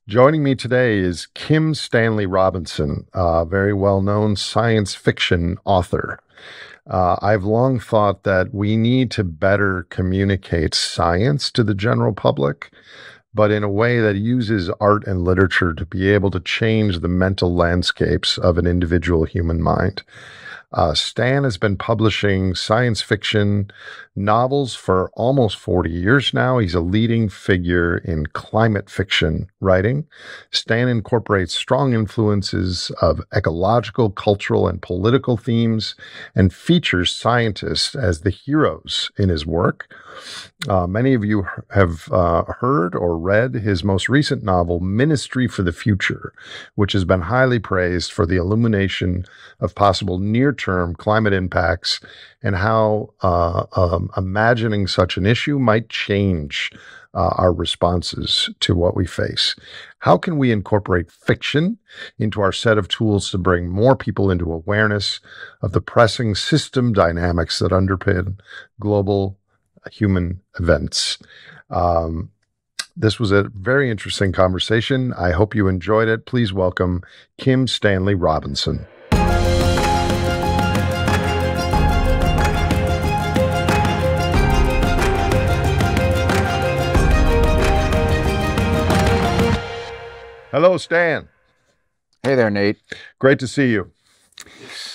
Joining me today is Kim Stanley Robinson, a very well-known science fiction author. I've long thought that we need to better communicate science to the general public, but in a way that uses art and literature to be able to change the mental landscapes of an individual human mind. Stan has been publishing science fiction novels for almost 40 years now. He's a leading figure in climate fiction writing. Stan incorporates strong influences of ecological, cultural, and political themes and features scientists as the heroes in his work. Many of you have heard or read his most recent novel, Ministry for the Future, which has been highly praised for the illumination of possible near-term climate impacts and how imagining such an issue might change our responses to what we face. How can we incorporate fiction into our set of tools to bring more people into awareness of the pressing system dynamics that underpin global human events? This was a very interesting conversation. I hope you enjoyed it. Please welcome Kim Stanley Robinson. Hello, Stan. Hey there, Nate. Great to see you.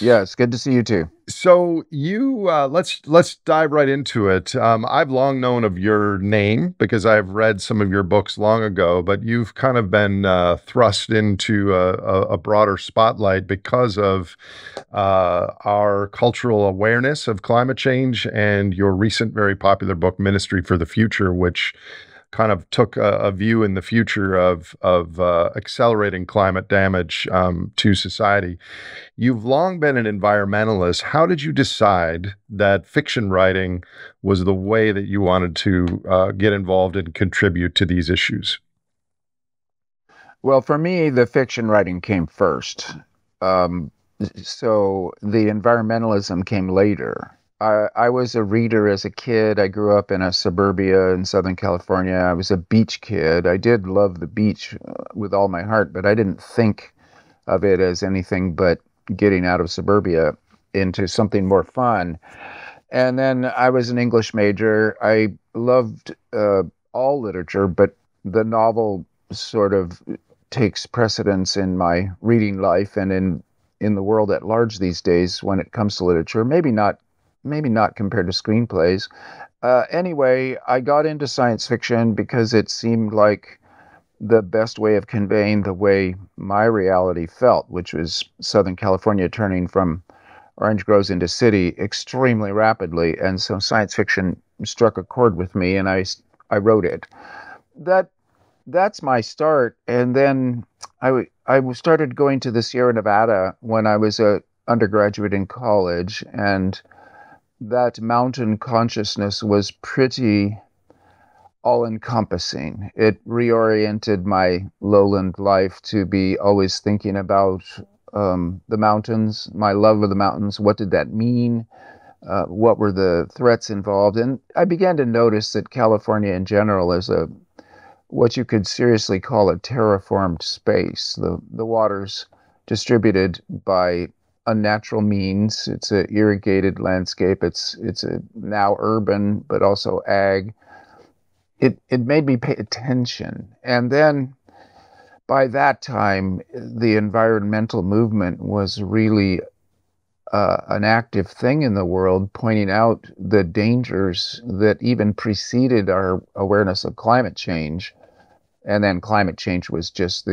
Yeah, it's good to see you too. So let's dive right into it. I've long known of your name because I've read some of your books long ago, but you've kind of been thrust into a broader spotlight because of our cultural awareness of climate change and your recent, very popular book, Ministry for the Future, which kind of took a view in the future of accelerating climate damage to society. You've long been an environmentalist. How did you decide that fiction writing was the way that you wanted to get involved and contribute to these issues? Well, for me, the fiction writing came first. Um, so the environmentalism came later. I was a reader as a kid. I grew up in a suburbia in Southern California. I was a beach kid. I did love the beach with all my heart, but I didn't think of it as anything but getting out of suburbia into something more fun. And then I was an English major. I loved all literature, but the novel sort of takes precedence in my reading life and in the world at large these days when it comes to literature. Maybe not compared to screenplays. Anyway, I got into science fiction because it seemed like the best way of conveying the way my reality felt, which was Southern California turning from orange groves into city extremely rapidly. And so science fiction struck a chord with me, and I wrote it. That that's my start. And then I started going to the Sierra Nevada when I was a undergraduate in college, and that mountain consciousness was pretty all-encompassing. It reoriented my lowland life to be always thinking about the mountains, my love of the mountains. What did that mean? What were the threats involved? And I began to notice that California in general is what you could seriously call a terraformed space. The water's distributed by unnatural means. It's an irrigated landscape. It's a now urban, but also ag. It made me pay attention. And then by that time, the environmental movement was really an active thing in the world, pointing out the dangers that even preceded our awareness of climate change. And then climate change was just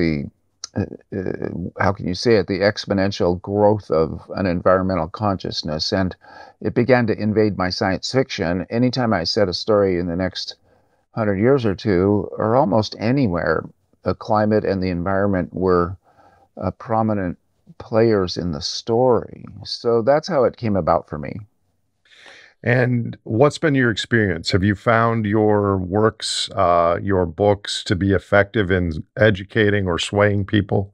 how can you say it, the exponential growth of an environmental consciousness. And it began to invade my science fiction. Anytime I set a story in the next 100 years or two, or almost anywhere, the climate and the environment were prominent players in the story. So that's how it came about for me. And what's been your experience? Have you found your works, your books, to be effective in educating or swaying people?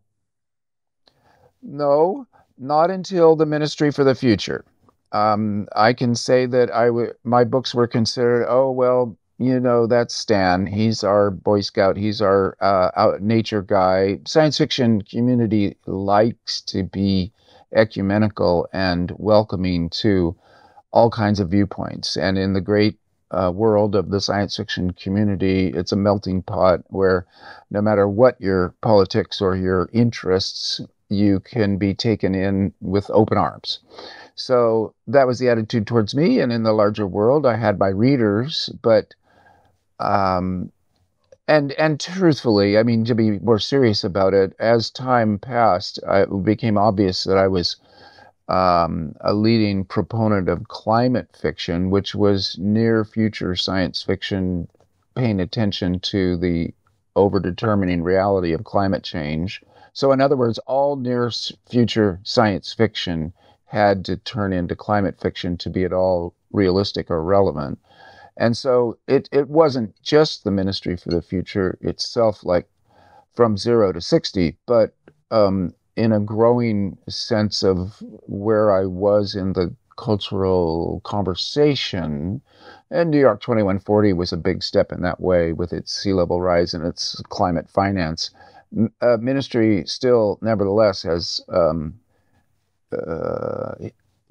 No, not until the Ministry for the Future. I can say that my books were considered, oh, well, That's Stan. He's our Boy Scout. He's our out nature guy. Science fiction community likes to be ecumenical and welcoming to all kinds of viewpoints. And in the great world of the science fiction community, it's a melting pot where no matter what your politics or your interests, you can be taken in with open arms. So that was the attitude towards me. And in the larger world, I had my readers, but um, and truthfully, I mean, to be more serious about it, as time passed, it became obvious that I was a leading proponent of climate fiction, which was near future science fiction, paying attention to the overdetermining reality of climate change. So, in other words, all near future science fiction had to turn into climate fiction to be at all realistic or relevant. And so it wasn't just the Ministry for the Future itself, like from 0 to 60, but in a growing sense of where I was in the cultural conversation. And New York 2140 was a big step in that way with its sea level rise and its climate finance. Ministry still, nevertheless, has uh,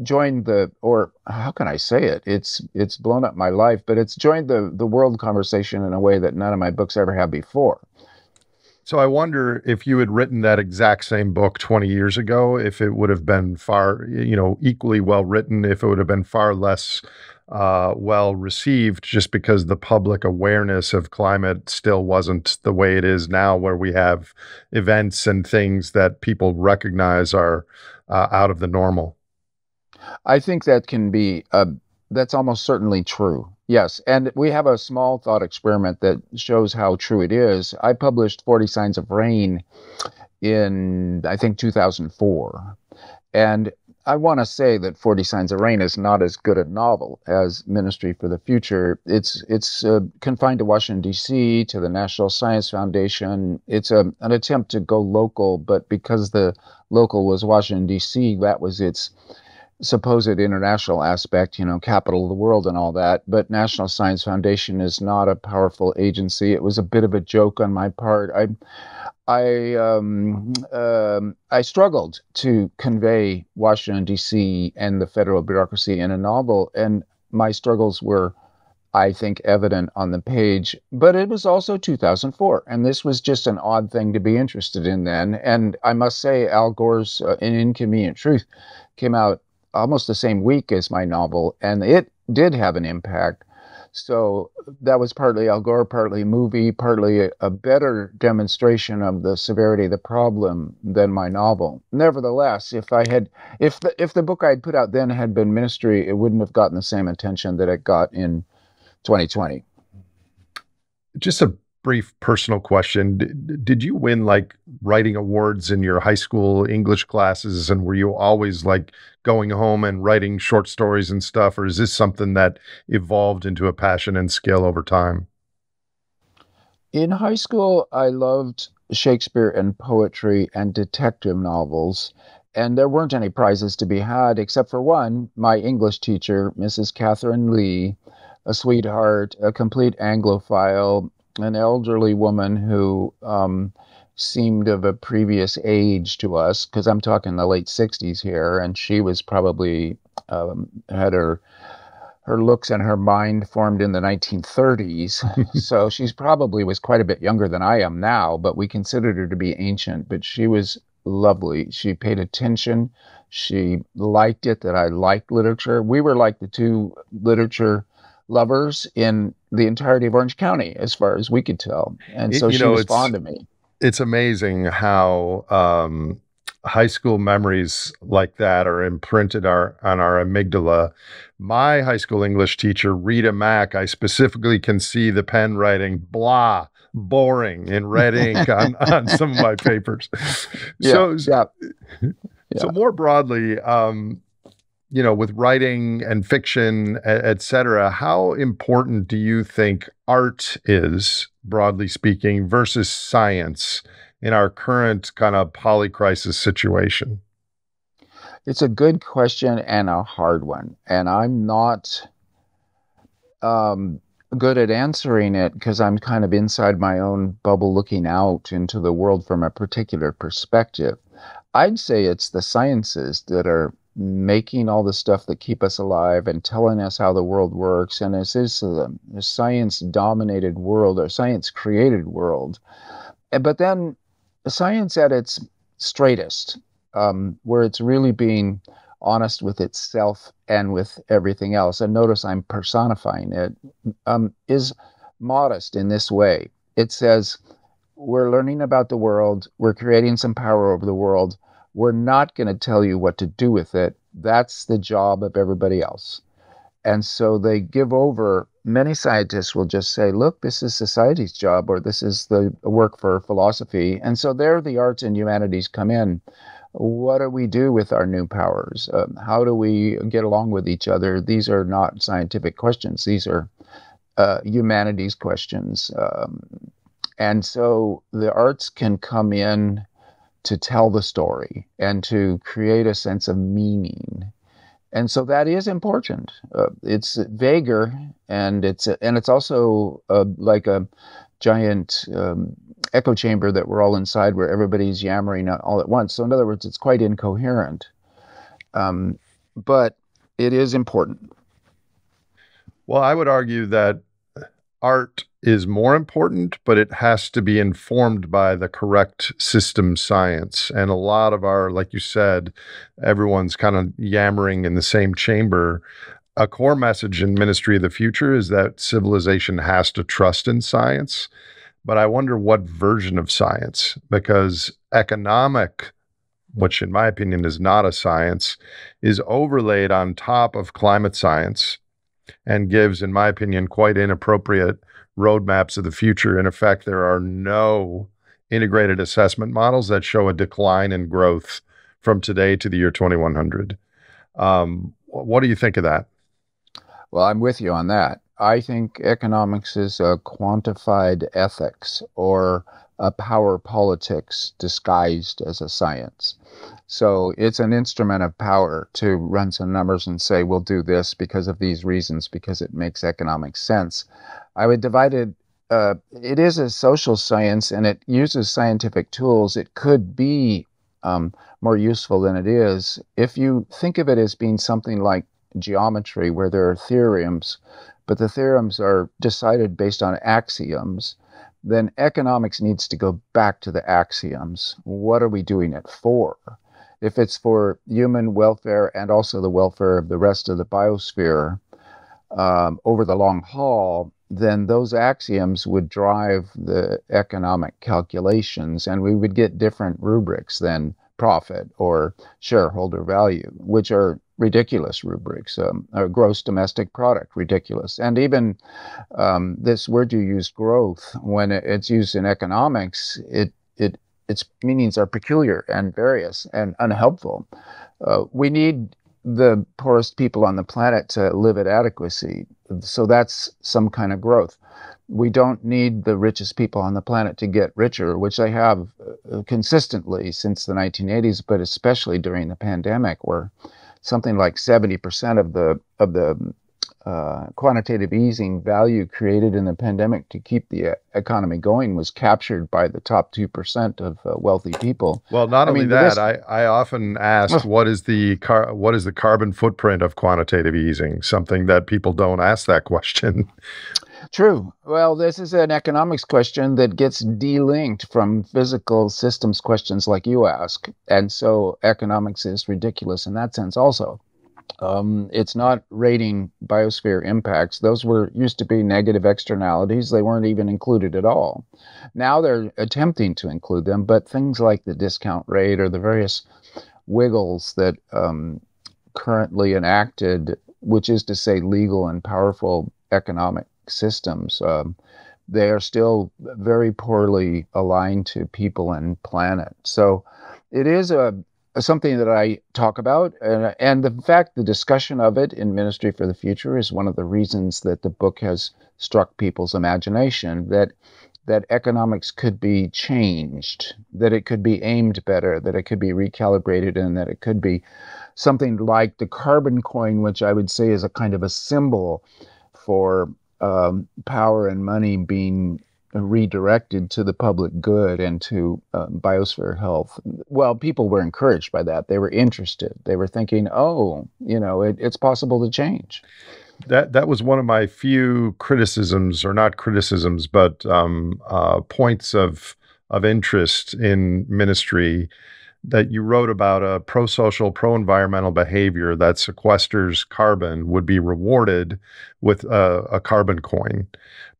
joined the, or how can I say it? It's blown up my life, but it's joined the world conversation in a way that none of my books ever have before. So I wonder if you had written that exact same book 20 years ago, if it would have been far, equally well written, if it would have been far less well received, just because the public awareness of climate still wasn't the way it is now, where we have events and things that people recognize are out of the normal. I think that can be, that's almost certainly true. Yes. And we have a small thought experiment that shows how true it is. I published 40 Signs of Rain in, I think, 2004. And I want to say that 40 Signs of Rain is not as good a novel as Ministry for the Future. It's confined to Washington, D.C., to the National Science Foundation. It's an attempt to go local, but because the local was Washington, D.C., that was its supposed international aspect, capital of the world and all that. But National Science Foundation is not a powerful agency. It was a bit of a joke on my part. I struggled to convey Washington D.C. and the federal bureaucracy in a novel, and my struggles were, I think, evident on the page. But it was also 2004, and this was just an odd thing to be interested in then. And I must say, Al Gore's An Inconvenient Truth came out almost the same week as my novel, and it did have an impact. So that was partly Al Gore, partly a movie, partly a better demonstration of the severity of the problem than my novel. Nevertheless, if the book I had put out then had been Ministry, it wouldn't have gotten the same attention that it got in 2020. Just a brief personal question. Did you win like writing awards in your high school English classes? And were you always like going home and writing short stories and stuff? Or is this something that evolved into a passion and skill over time? In high school, I loved Shakespeare and poetry and detective novels, and there weren't any prizes to be had except for one. My English teacher, Mrs. Catherine Lee, a sweetheart, a complete Anglophile, an elderly woman who seemed of a previous age to us, because I'm talking the late 60s here, and she was probably had her looks and her mind formed in the 1930s. So she's probably was quite a bit younger than I am now, but we considered her to be ancient. But she was lovely. She paid attention. She liked it that I liked literature. We were like the two literature lovers in the entirety of Orange County, as far as we could tell. And It, so you she know, was it's fond of me. it's amazing how high school memories like that are imprinted on our amygdala. My high school English teacher, Rita Mack, I specifically can see the pen writing blah, boring in red ink on some of my papers. Yeah, So, yeah, so yeah. more broadly, with writing and fiction, et cetera, how important do you think art is, broadly speaking, versus science in our current kind of polycrisis situation? It's a good question and a hard one. And I'm not um, good at answering it because I'm kind of inside my own bubble looking out into the world from a particular perspective. I'd say it's the sciences that are making all the stuff that keep us alive and telling us how the world works. And this is a science dominated world or science created world. But then science at its straightest, where it's really being honest with itself and with everything else. And notice I'm personifying it, is modest in this way. It says, we're learning about the world, we're creating some power over the world. We're not going to tell you what to do with it. That's the job of everybody else. And so they give over. Many scientists will just say, look, this is society's job, or this is the work for philosophy. And so there the arts and humanities come in. What do we do with our new powers? How do we get along with each other? These are not scientific questions. These are humanities questions. And so the arts can come in to tell the story and to create a sense of meaning. And so that is important. It's vaguer, and it's also like a giant echo chamber that we're all inside, where everybody's yammering all at once. So in other words, it's quite incoherent, but it is important. Well, I would argue that art is more important, but it has to be informed by the correct system science. And a lot of our, like you said, everyone's kind of yammering in the same chamber. A core message in Ministry of the Future is that civilization has to trust in science. But I wonder what version of science, because economic, which in my opinion is not a science, is overlaid on top of climate science and gives, in my opinion, quite inappropriate roadmaps of the future. In effect, there are no integrated assessment models that show a decline in growth from today to the year 2100. What do you think of that? Well, I'm with you on that. I think economics is a quantified ethics or a power politics disguised as a science. So it's an instrument of power to run some numbers and say, we'll do this because of these reasons, because it makes economic sense. I would divide it. It is a social science and it uses scientific tools. It could be more useful than it is. If you think of it as being something like geometry, where there are theorems, but the theorems are decided based on axioms, then economics needs to go back to the axioms. What are we doing it for? If it's for human welfare and also the welfare of the rest of the biosphere over the long haul, then those axioms would drive the economic calculations, and we would get different rubrics than profit or shareholder value, which are ridiculous rubrics. Or gross domestic product, ridiculous. And even this word you use, growth, when it's used in economics, its meanings are peculiar and various and unhelpful. We need the poorest people on the planet to live at adequacy. So that's some kind of growth. We don't need the richest people on the planet to get richer, which they have consistently since the 1980s, but especially during the pandemic, where something like 70% of the quantitative easing value created in the pandemic to keep the economy going was captured by the top 2% of wealthy people. Well, not I only mean, that, I often ask, what is the carbon footprint of quantitative easing? Something that people don't ask that question. True. Well, this is an economics question that gets delinked from physical systems questions like you ask. And so economics is ridiculous in that sense also. It's not rating biosphere impacts. Those used to be negative externalities. They weren't even included at all. Now they're attempting to include them, but things like the discount rate or the various wiggles that currently enacted, which is to say legal and powerful economic systems, they are still very poorly aligned to people and planet. So it is something that I talk about, and the fact the discussion of it in Ministry for the Future is one of the reasons that the book has struck people's imagination, that economics could be changed, that it could be aimed better, that it could be recalibrated, and that it could be something like the carbon coin, which I would say is a kind of a symbol for power and money being redirected to the public good and to biosphere health. Well, people were encouraged by that. They were interested. They were thinking, oh, it's possible to change. That was one of my few criticisms, or not criticisms, but points of interest in ministry, that you wrote about a pro-social, pro-environmental behavior that sequesters carbon would be rewarded with a carbon coin.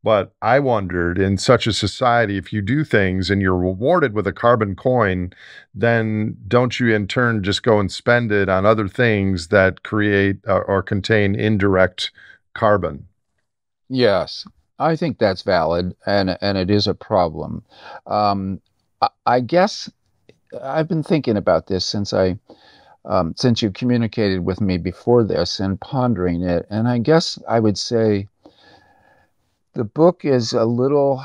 But I wondered, in such a society, if you do things and you're rewarded with a carbon coin, then don't you in turn just go and spend it on other things that create or contain indirect carbon? Yes, I think that's valid, and it is a problem. I guess I've been thinking about this since you communicated with me before this and pondering it, and I guess I would say the book is a little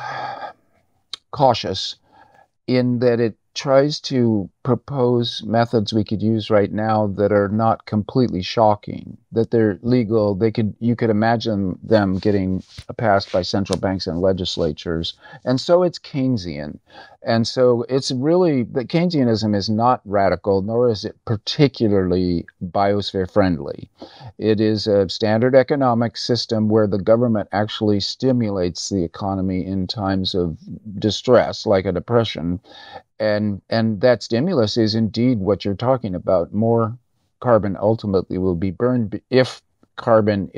cautious in that it tries to propose methods we could use right now that are not completely shocking, that they're legal. You could imagine them getting passed by central banks and legislatures. And so it's Keynesian. And so it's really that Keynesianism is not radical, nor is it particularly biosphere friendly. It is a standard economic system where the government actually stimulates the economy in times of distress, like a depression, and that stimulus is indeed what you're talking about. More carbon ultimately will be burned if carbon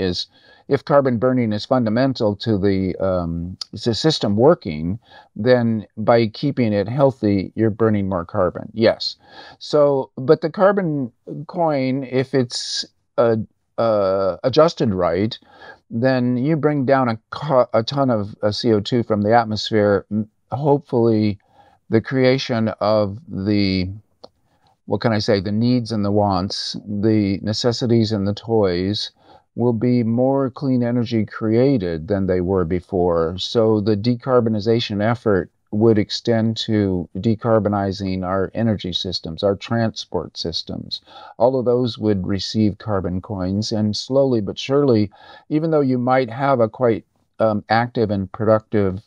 burning is fundamental to the system working. Then by keeping it healthy, you're burning more carbon. Yes. So, but the carbon coin, if it's adjusted right, then you bring down a ton of CO2 from the atmosphere. Hopefully the creation of what can I say, the needs and the wants, the necessities and the toys will be more clean energy created than they were before. So the decarbonization effort would extend to decarbonizing our energy systems, our transport systems. All of those would receive carbon coins, and slowly but surely, even though you might have a quite active and productive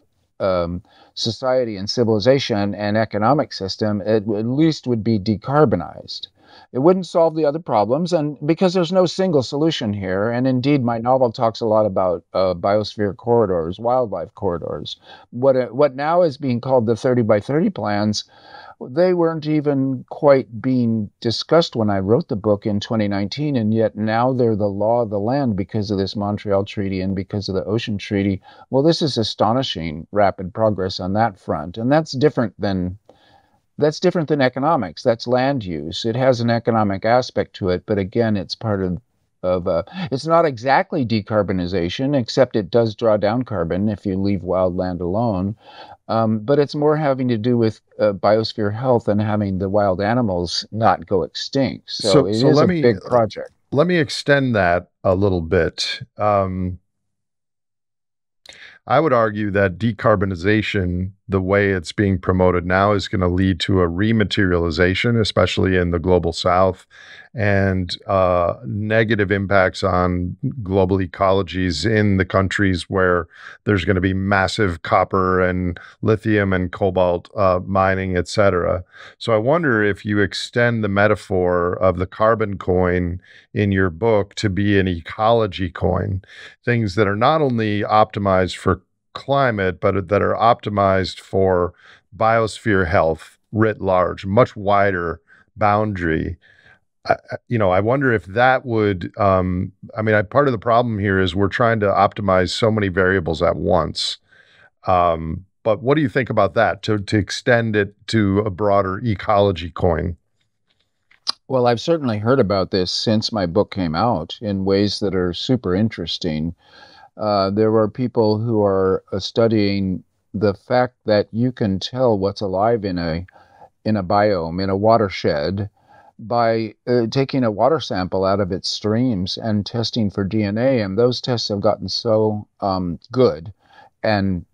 society and civilization and economic system, it at least would be decarbonized. It wouldn't solve the other problems, and because there's no single solution here, and indeed my novel talks a lot about biosphere corridors, wildlife corridors. What now is being called the 30 by 30 plans, they weren't even quite being discussed when I wrote the book in 2019, and yet now they're the law of the land because of this Montreal Treaty and because of the Ocean Treaty. Well, this is astonishing rapid progress on that front, and that's different than economics. That's land use. It has an economic aspect to it, but again, it's part of it's not exactly decarbonization, except it does draw down carbon if you leave wild land alone. But it's more having to do with biosphere health and having the wild animals not go extinct. So it So is a big project. let me extend that a little bit. I would argue that decarbonization, the way it's being promoted now, is going to lead to a rematerialization, especially in the global south, and negative impacts on global ecologies in the countries where there's going to be massive copper and lithium and cobalt mining, et cetera. So I wonder if you extend the metaphor of the carbon coin in your book to be an ecology coin, things that are not only optimized for climate, but that are optimized for biosphere health writ large, much wider boundary. I wonder if that would, part of the problem here is we're trying to optimize so many variables at once. But what do you think about that, to extend it to a broader ecology coin? Well, I've certainly heard about this since my book came out in ways that are super interesting. There were people who are studying the fact that you can tell what's alive in a biome, in a watershed, by taking a water sample out of its streams and testing for DNA. And those tests have gotten so good and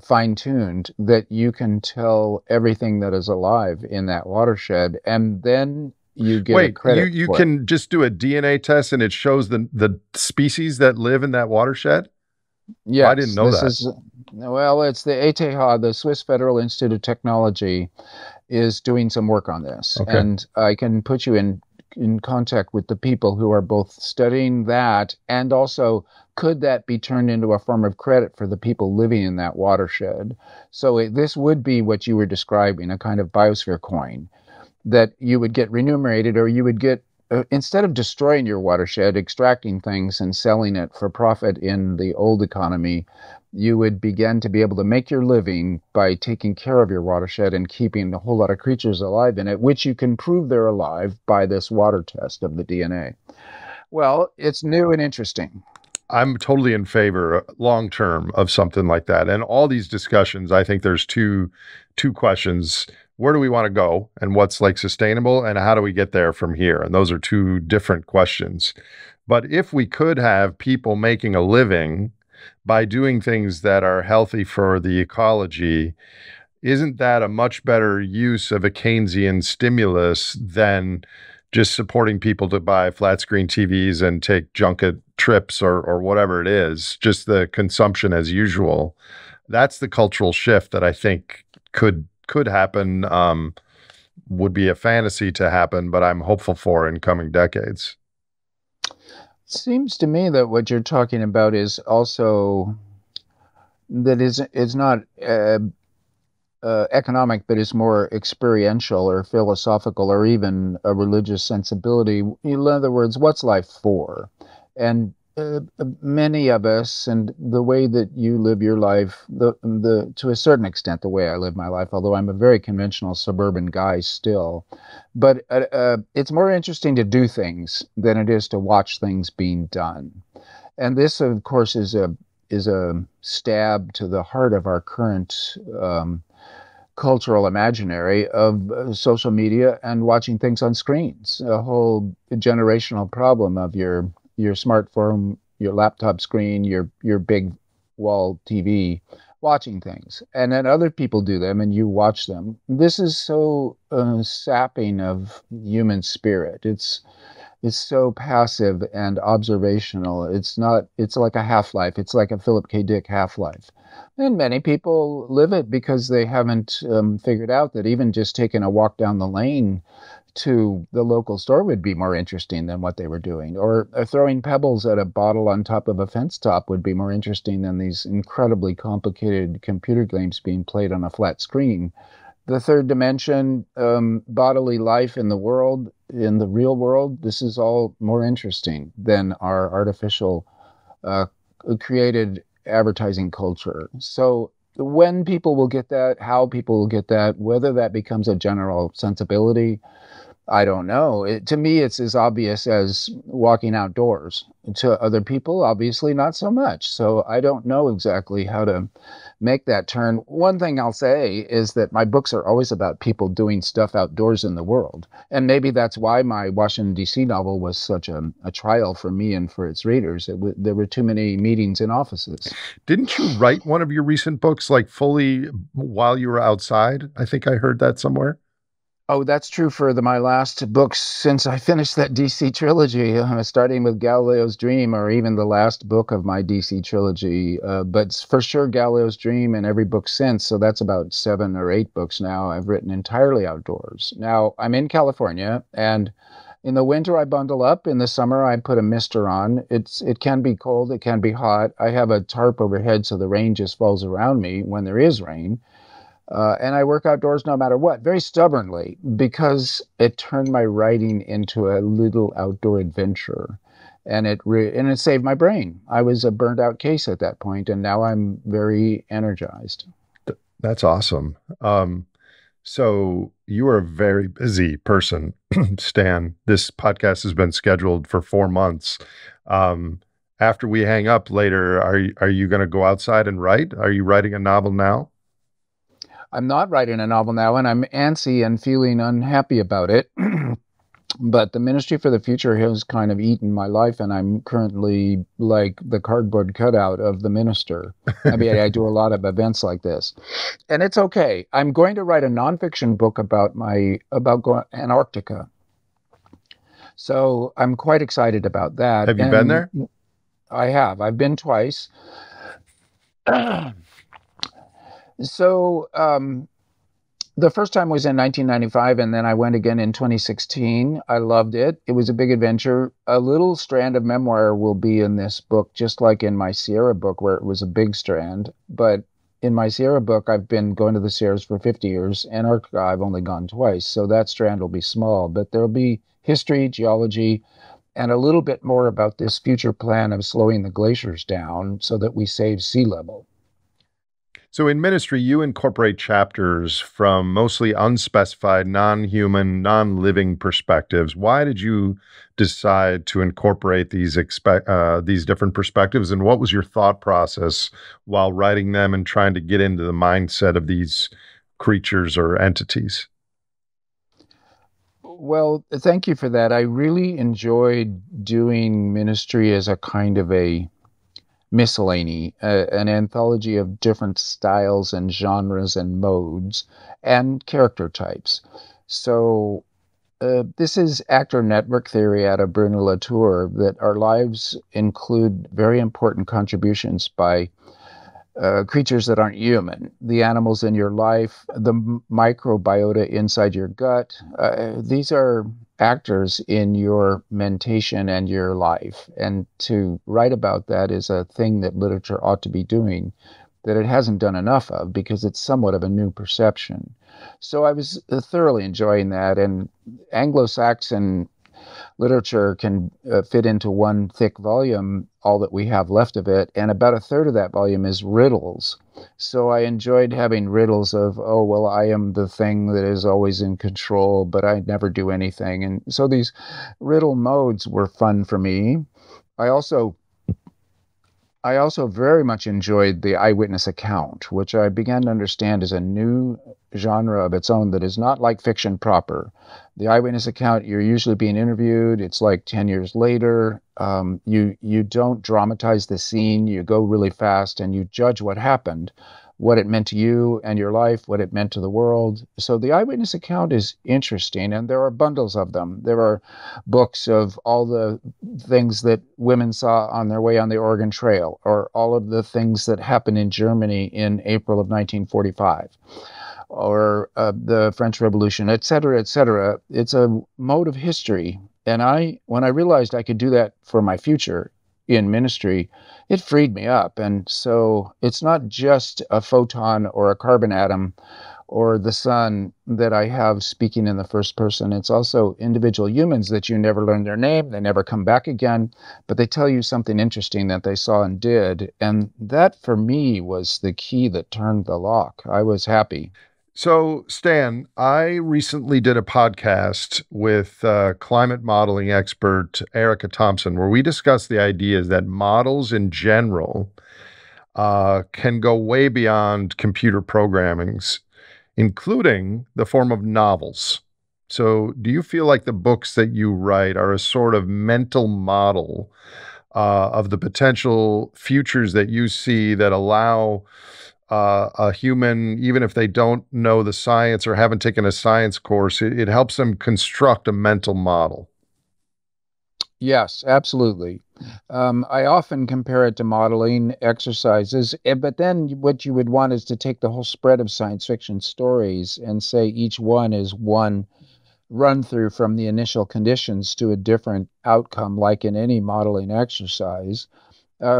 fine-tuned that you can tell everything that is alive in that watershed, and then you get a Wait, credit you for it. can just do a DNA test and it shows the species that live in that watershed? I didn't Yes, know this that. is, well, it's the ETH, the Swiss Federal Institute of Technology, is doing some work on this, Okay. and I can put you in contact with the people who are both studying that, and also could that be turned into a form of credit for the people living in that watershed. So this would be what you were describing, a kind of biosphere coin that you would get remunerated, or you would get, instead of destroying your watershed, extracting things and selling it for profit in the old economy, you would begin to be able to make your living by taking care of your watershed and keeping a whole lot of creatures alive in it, which you can prove they're alive by this water test of the DNA. Well, it's new and interesting. I'm totally in favor long term of something like that. And all these discussions, I think there's two questions. Where do we want to go and what's like sustainable and how do we get there from here? And those are two different questions. But if we could have people making a living by doing things that are healthy for the ecology, isn't that a much better use of a Keynesian stimulus than just supporting people to buy flat screen TVs and take junket trips or whatever it is, just the consumption as usual? That's the cultural shift that I think could happen. Would be a fantasy to happen, but I'm hopeful for in coming decades. Seems to me that what you're talking about is also that is not economic, but is more experiential or philosophical or even a religious sensibility. In other words, what's life for? And many of us, and the way that you live your life, the to a certain extent, the way I live my life, although I'm a very conventional suburban guy still, but it's more interesting to do things than it is to watch things being done. And this, of course, is a stab to the heart of our current cultural imaginary of social media and watching things on screens. A whole generational problem of your smartphone, your laptop screen, your big wall TV, watching things, and then other people do them, and you watch them. This is so sapping of human spirit. It's so passive and observational. It's not, it's like a half-life. It's like a Philip K. Dick half-life. And many people live it because they haven't figured out that even just taking a walk down the lane to the local store would be more interesting than what they were doing. Or throwing pebbles at a bottle on top of a fence top would be more interesting than these incredibly complicated computer games being played on a flat screen. The third dimension, bodily life in the world, in the real world, this is all more interesting than our artificial uh, created advertising culture. So when people will get that, how people will get that, whether that becomes a general sensibility, I don't know. To me, it's as obvious as walking outdoors. To other people, obviously not so much. So I don't know exactly how to make that turn. One thing I'll say is that my books are always about people doing stuff outdoors in the world. And maybe that's why my Washington, D.C. novel was such a trial for me and for its readers. There were too many meetings in offices. Didn't you write one of your recent books like fully while you were outside? I think I heard that somewhere. Oh, that's true for my last books since I finished that DC trilogy, starting with Galileo's Dream, or even the last book of my DC trilogy. But for sure, Galileo's Dream and every book since. So that's about 7 or 8 books now I've written entirely outdoors. Now, I'm in California, and in the winter I bundle up. In the summer I put a mister on. It can be cold, it can be hot. I have a tarp overhead so the rain just falls around me when there is rain. And I work outdoors no matter what, very stubbornly, because it turned my writing into a little outdoor adventure, and it saved my brain. I was a burned out case at that point, and now I'm very energized. That's awesome. So you are a very busy person, Stan. This podcast has been scheduled for 4 months. After we hang up later, are you going to go outside and write? Are you writing a novel now? I'm not writing a novel now, and I'm antsy and feeling unhappy about it. But the Ministry for the Future has kind of eaten my life, and I'm currently like the cardboard cutout of the minister. I mean, I do a lot of events like this, and it's okay. I'm going to write a nonfiction book about going Antarctica, so I'm quite excited about that. Have you been And there? I have. I've been twice. So the first time was in 1995, and then I went again in 2016. I loved it. It was a big adventure. A little strand of memoir will be in this book, just like in my Sierra book, where it was a big strand. But in my Sierra book, I've been going to the Sierras for 50 years. Antarctica, I've only gone twice, so that strand will be small. But there'll be history, geology, and a little bit more about this future plan of slowing the glaciers down so that we save sea level. So in ministry, you incorporate chapters from mostly unspecified, non-human, non-living perspectives. Why did you decide to incorporate these different perspectives, and what was your thought process while writing them and trying to get into the mindset of these creatures or entities? Well, thank you for that. I really enjoyed doing ministry as a kind of a miscellany, an anthology of different styles and genres and modes and character types. So, this is actor network theory out of Bruno Latour that our lives include very important contributions by creatures that aren't human, the animals in your life, the microbiota inside your gut. These are actors in your mentation and your life. And to write about that is a thing that literature ought to be doing that it hasn't done enough of because it's somewhat of a new perception. So I was thoroughly enjoying that. And Anglo Saxon literature can fit into one thick volume, all that we have left of it, and about a third of that volume is riddles. So I enjoyed having riddles of, oh, well, I am the thing that is always in control, but I never do anything. And so these riddle modes were fun for me. I also I also very much enjoyed the eyewitness account, which I began to understand is a new genre of its own that is not like fiction proper. The eyewitness account, you're usually being interviewed. It's like 10 years later. You don't dramatize the scene. You go really fast and you judge what happened, what it meant to you and your life, what it meant to the world. So the eyewitness account is interesting, and there are bundles of them. There are books of all the things that women saw on their way on the Oregon Trail, or all of the things that happened in Germany in April of 1945, or the French Revolution, et cetera, et cetera. It's a mode of history. And when I realized I could do that for my future in ministry, it freed me up. And so it's not just a photon or a carbon atom or the sun that I have speaking in the first person. It's also individual humans that you never learn their name, they never come back again, but they tell you something interesting that they saw and did. And that for me was the key that turned the lock. I was happy. So, Stan, I recently did a podcast with climate modeling expert Erica Thompson, where we discussed the ideas that models in general can go way beyond computer programmings, including the form of novels. So, do you feel like the books that you write are a sort of mental model of the potential futures that you see that allow a human, even if they don't know the science or haven't taken a science course, it helps them construct a mental model? Yes, absolutely. I often compare it to modeling exercises, but then what you would want is to take the whole spread of science fiction stories and say each one is one run through from the initial conditions to a different outcome, like in any modeling exercise.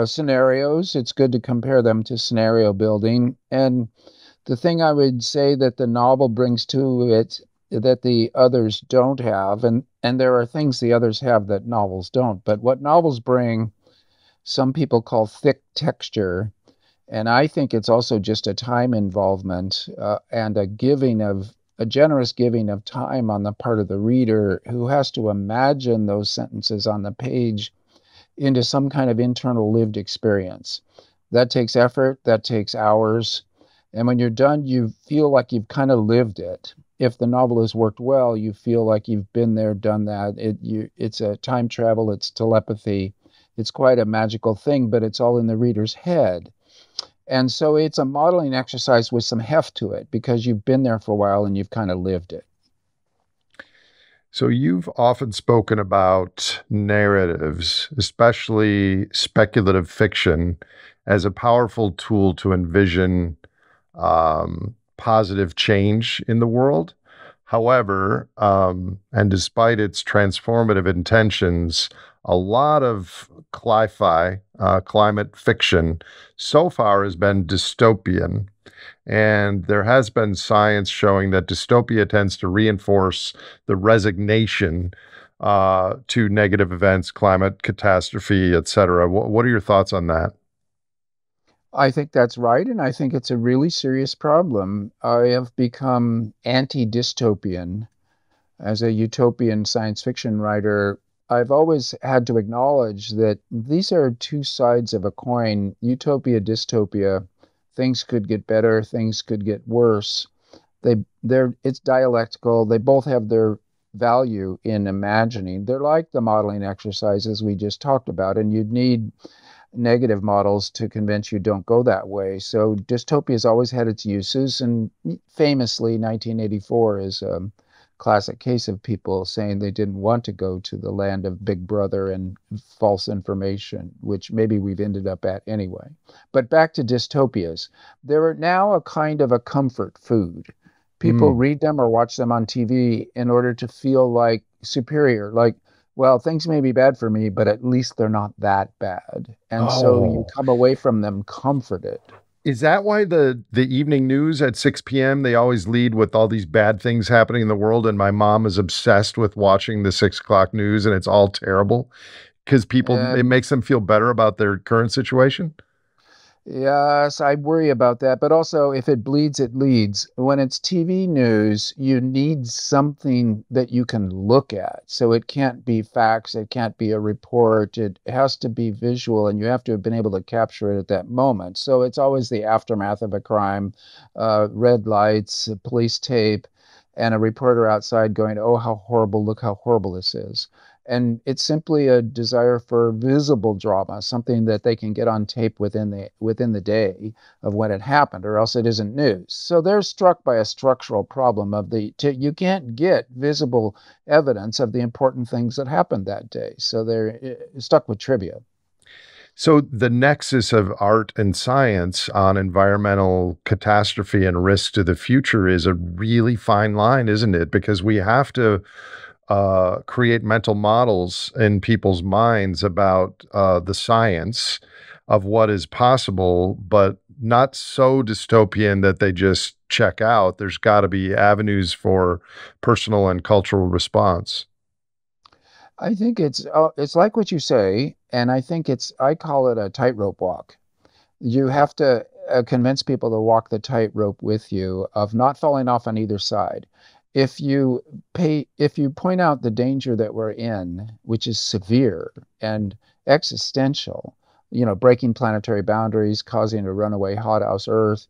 Scenarios, it's good to compare them to scenario building. And the thing I would say that the novel brings to it that the others don't have, and there are things the others have that novels don't, but what novels bring, some people call thick texture. And I think it's also just a time involvement and a generous giving of time on the part of the reader who has to imagine those sentences on the page into some kind of internal lived experience. That takes effort, that takes hours. And when you're done, you feel like you've kind of lived it. If the novel has worked well, you feel like you've been there, done that. It's a time travel, it's telepathy. It's quite a magical thing, but it's all in the reader's head. And so it's a modeling exercise with some heft to it because you've been there for a while and you've kind of lived it. So you've often spoken about narratives, especially speculative fiction, as a powerful tool to envision positive change in the world. However, and despite its transformative intentions, a lot of climate fiction, so far has been dystopian. And there has been science showing that dystopia tends to reinforce the resignation to negative events, climate catastrophe, et cetera. What are your thoughts on that? I think that's right, and I think it's a really serious problem. I have become anti-dystopian. As a utopian science fiction writer, I've always had to acknowledge that these are two sides of a coin. Utopia, dystopia. Things could get better, things could get worse. It's dialectical. They both have their value in imagining. They're like the modeling exercises we just talked about, and you'd need negative models to convince you don't go that way. So dystopia has always had its uses, and famously, 1984 is a classic case of people saying they didn't want to go to the land of Big Brother and false information, which maybe we've ended up at anyway. But back to dystopias, they're now a kind of a comfort food. People Mm. read them or watch them on TV in order to feel like superior, like, well, things may be bad for me, but at least they're not that bad. And so you Oh, come away from them comforted. is that why the evening news at 6 p.m. they always lead with all these bad things happening in the world, and my mom is obsessed with watching the 6 o'clock news, and it's all terrible because it And makes them feel better about their current situation? yes, I worry about that. But also, if it bleeds, it leads. When it's TV news, you need something that you can look at. So it can't be facts, it can't be a report. It has to be visual, and you have to have been able to capture it at that moment. So it's always the aftermath of a crime, red lights, police tape, and a reporter outside going, "Oh, how horrible! Look how horrible this is." And it's simply a desire for visible drama, something that they can get on tape within the day of when it happened, or else it isn't news. So they're struck by a structural problem of you can't get visible evidence of the important things that happened that day. So they're stuck with trivia. So the nexus of art and science on environmental catastrophe and risk to the future is a really fine line, isn't it? Because we have to create mental models in people's minds about the science of what is possible, but not so dystopian that they just check out. There's got to be avenues for personal and cultural response. I think it's like what you say, and I call it a tightrope walk. You have to convince people to walk the tightrope with you of not falling off on either side. If you point out the danger that we're in, which is severe and existential, breaking planetary boundaries, causing a runaway hothouse Earth,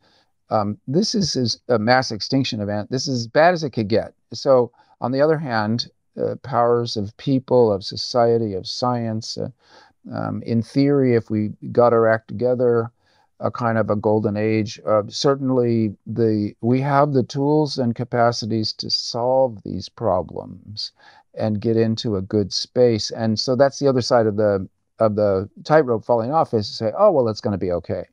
this is a mass extinction event. This is as bad as it could get. So, on the other hand, powers of people, of society, of science, in theory, if we got our act together, a kind of a golden age. Certainly, we have the tools and capacities to solve these problems and get into a good space. And so that's the other side of the tightrope falling off is to say, oh well, it's going to be okay.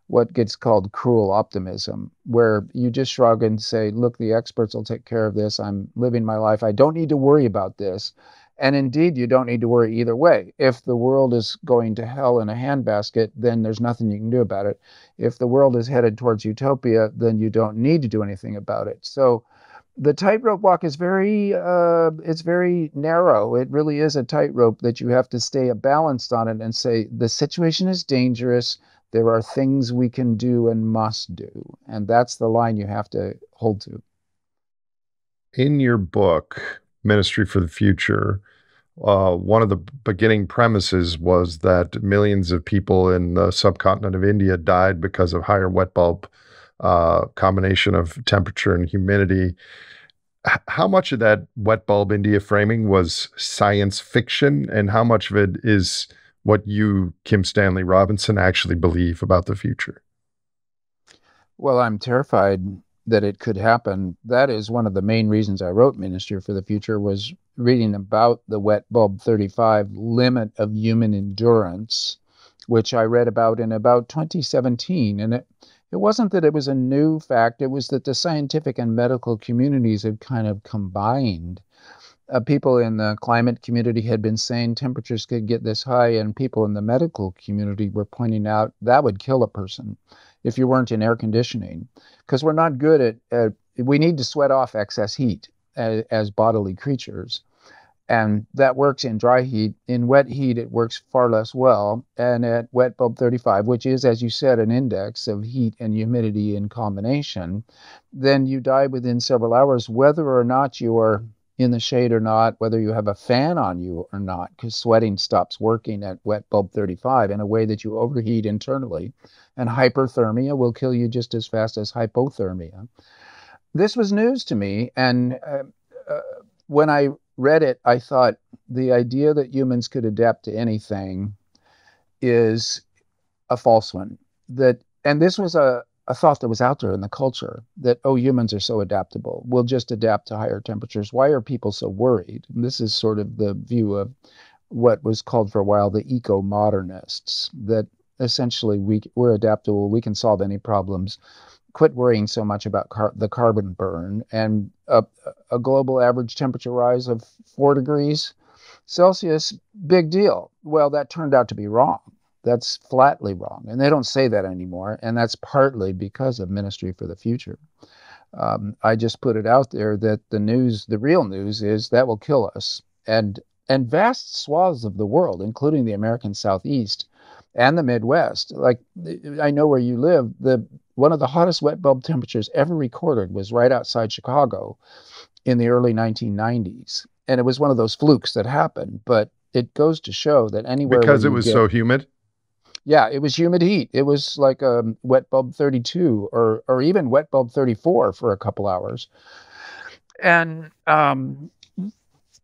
What gets called cruel optimism, where you just shrug and say, look, the experts will take care of this. I'm living my life. I don't need to worry about this. And indeed, you don't need to worry either way. If the world is going to hell in a handbasket, then there's nothing you can do about it. If the world is headed towards utopia, then you don't need to do anything about it. So the tightrope walk is it's very narrow. It really is a tightrope that you have to stay balanced on it and say the situation is dangerous. There are things we can do and must do, and that's the line you have to hold to. In your book, Ministry for the Future, one of the beginning premises was that millions of people in the subcontinent of India died because of higher wet bulb combination of temperature and humidity. How much of that wet bulb India framing was science fiction, and how much of it is what you, Kim Stanley Robinson, actually believe about the future? Well, I'm terrified that it could happen. That is one of the main reasons I wrote Ministry for the Future, was reading about the wet bulb 35 limit of human endurance, which I read about in about 2017. And it wasn't that it was a new fact, it was that the scientific and medical communities had kind of combined. People in the climate community had been saying temperatures could get this high, and people in the medical community were pointing out that would kill a person if you weren't in air conditioning, because we're not good we need to sweat off excess heat as bodily creatures. And that works in dry heat. In wet heat, it works far less well. And at wet bulb 35, which is, as you said, an index of heat and humidity in combination, then you die within several hours, whether or not you are in the shade or not, whether you have a fan on you or not, because sweating stops working at wet bulb 35 in a way that you overheat internally. And hyperthermia will kill you just as fast as hypothermia. This was news to me. And when I read it, I thought the idea that humans could adapt to anything is a false one. And this was a thought that was out there in the culture, that, oh, humans are so adaptable. We'll just adapt to higher temperatures. Why are people so worried? And this is sort of the view of what was called for a while the eco-modernists, that essentially we're adaptable, we can solve any problems. Quit worrying so much about the carbon burn, and a global average temperature rise of 4 degrees Celsius, big deal. Well, that turned out to be wrong. That's flatly wrong. And they don't say that anymore. And that's partly because of Ministry for the Future. I just put it out there that the real news is that will kill us. And vast swaths of the world, including the American Southeast and the Midwest, like I know where you live, one of the hottest wet bulb temperatures ever recorded was right outside Chicago in the early 1990s. And it was one of those flukes that happened, but it goes to show that anywhere where Because it you was get, so humid. yeah, it was humid heat. It was like a wet bulb 32 or even wet bulb 34 for a couple hours. And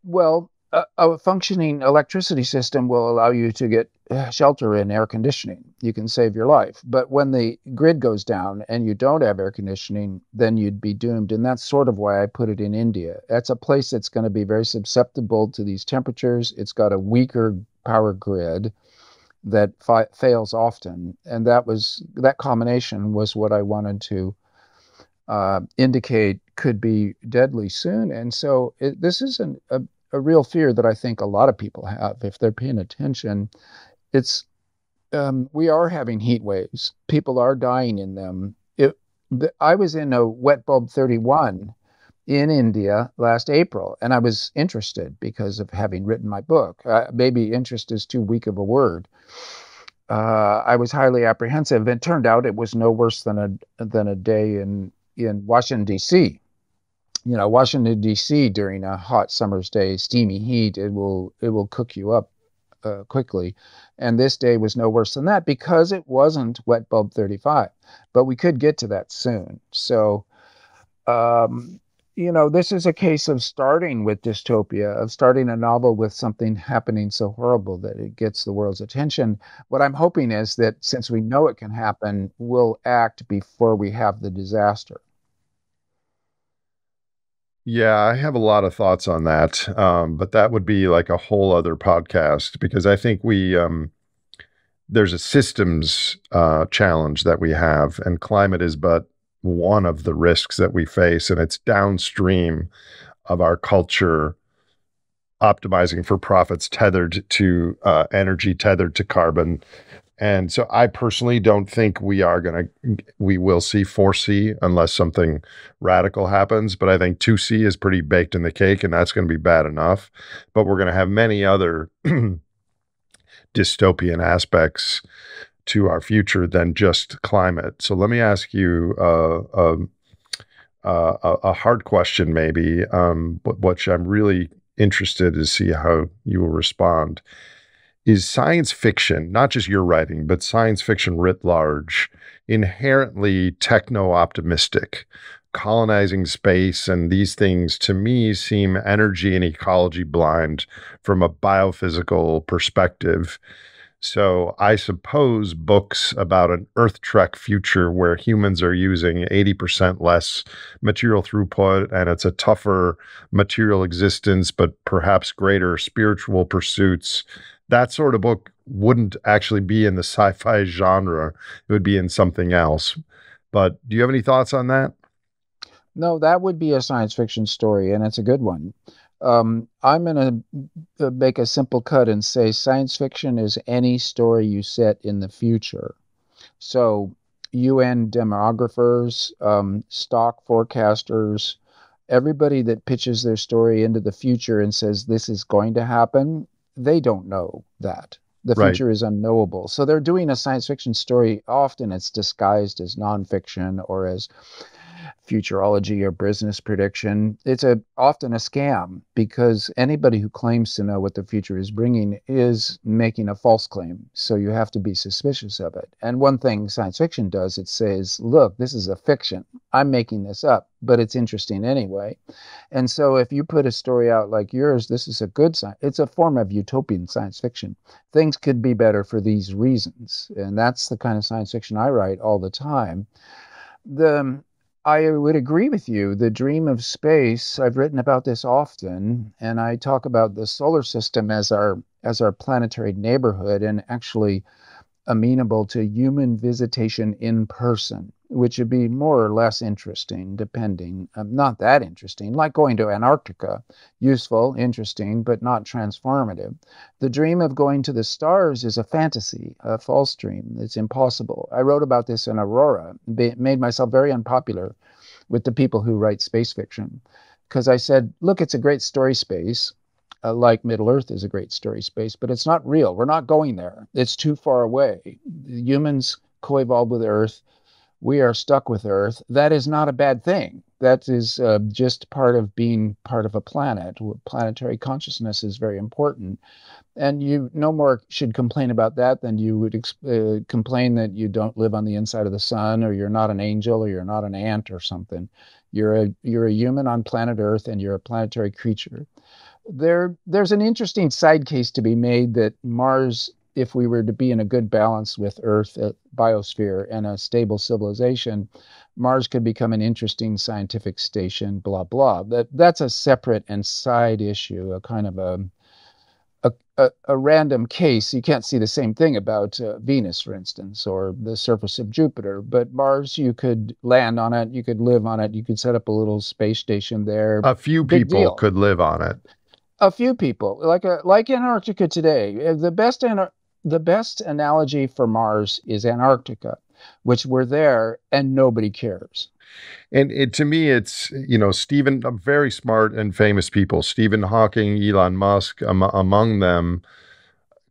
well, a functioning electricity system will allow you to get shelter and air conditioning. You can save your life. But when the grid goes down and you don't have air conditioning, then you'd be doomed. And that's sort of why I put it in India. That's a place that's going to be very susceptible to these temperatures. It's got a weaker power grid that fails often. And that combination was what I wanted to indicate could be deadly soon. And so this is a real fear that I think a lot of people have if they're paying attention. It's we are having heat waves. People are dying in them. I was in a wet bulb 31 in India last April, and I was interested because of having written my book. Maybe interest is too weak of a word. I was highly apprehensive. It turned out it was no worse than a day in Washington, D.C. You know, Washington, D.C. during a hot summer's day, steamy heat, it will cook you up quickly. And this day was no worse than that because it wasn't wet bulb 35. But we could get to that soon. So, this is a case of starting with dystopia, of starting a novel with something happening so horrible that it gets the world's attention. What I'm hoping is that since we know it can happen, we'll act before we have the disaster. Yeah, I have a lot of thoughts on that, but that would be like a whole other podcast because I think there's a systems challenge that we have, and climate is but one of the risks that we face, and it's downstream of our culture optimizing for profits tethered to energy, tethered to carbon. And so I personally don't think we will see 4C unless something radical happens. But I think 2C is pretty baked in the cake, and that's going to be bad enough. But we're going to have many other dystopian aspects to our future than just climate. So let me ask you a hard question, maybe, which I'm really interested to see how you will respond. Is science fiction, not just your writing, but science fiction writ large, inherently techno-optimistic? Colonizing space and these things, to me, seem energy and ecology blind from a biophysical perspective. So I suppose books about an Earth Trek future where humans are using 80% less material throughput and it's a tougher material existence, but perhaps greater spiritual pursuits. That sort of book wouldn't actually be in the sci-fi genre. It would be in something else. But do you have any thoughts on that? No, that would be a science fiction story, and it's a good one. I'm going to make a simple cut and say science fiction is any story you set in the future. So, UN demographers, stock forecasters, everybody that pitches their story into the future and says this is going to happen, they don't know that. The Right. future is unknowable. So they're doing a science fiction story. Often it's disguised as nonfiction or as futurology or business prediction. It's often a scam because anybody who claims to know what the future is bringing is making a false claim. So you have to be suspicious of it. And one thing science fiction does, it says, look, this is a fiction. I'm making this up, but it's interesting anyway. And so if you put a story out like yours, this is a good science. It's a form of utopian science fiction. Things could be better for these reasons. And that's the kind of science fiction I write all the time. The I would agree with you. The dream of space, I've written about this often, and I talk about the solar system as our planetary neighborhood and actually amenable to human visitation in person, which would be more or less interesting, depending, not that interesting, like going to Antarctica, useful, interesting, but not transformative. The dream of going to the stars is a fantasy, a false dream. It's impossible. I wrote about this in Aurora, made myself very unpopular with the people who write space fiction because I said, look, it's a great story space like Middle Earth is a great story space, but it's not real. We're not going there. It's too far away. Humans co-evolved with Earth. We are stuck with Earth. That is not a bad thing. That is just part of being part of a planet. Planetary consciousness is very important. And you no more should complain about that than you would complain that you don't live on the inside of the sun, or you're not an angel, or you're not an ant, or something. You're a human on planet Earth, and you're a planetary creature. There's an interesting side case to be made that Mars, if we were to be in a good balance with Earth, a biosphere, and a stable civilization, Mars could become an interesting scientific station, blah, blah. That's a separate and side issue, a kind of a random case. You can't see the same thing about Venus, for instance, or the surface of Jupiter. But Mars, you could land on it, you could live on it, you could set up a little space station there. A few Big people deal. could live on it. A few people, like Antarctica today. The best analogy for Mars is Antarctica, which we're there and nobody cares. And to me, it's, Stephen, very smart and famous people, Stephen Hawking, Elon Musk, among them,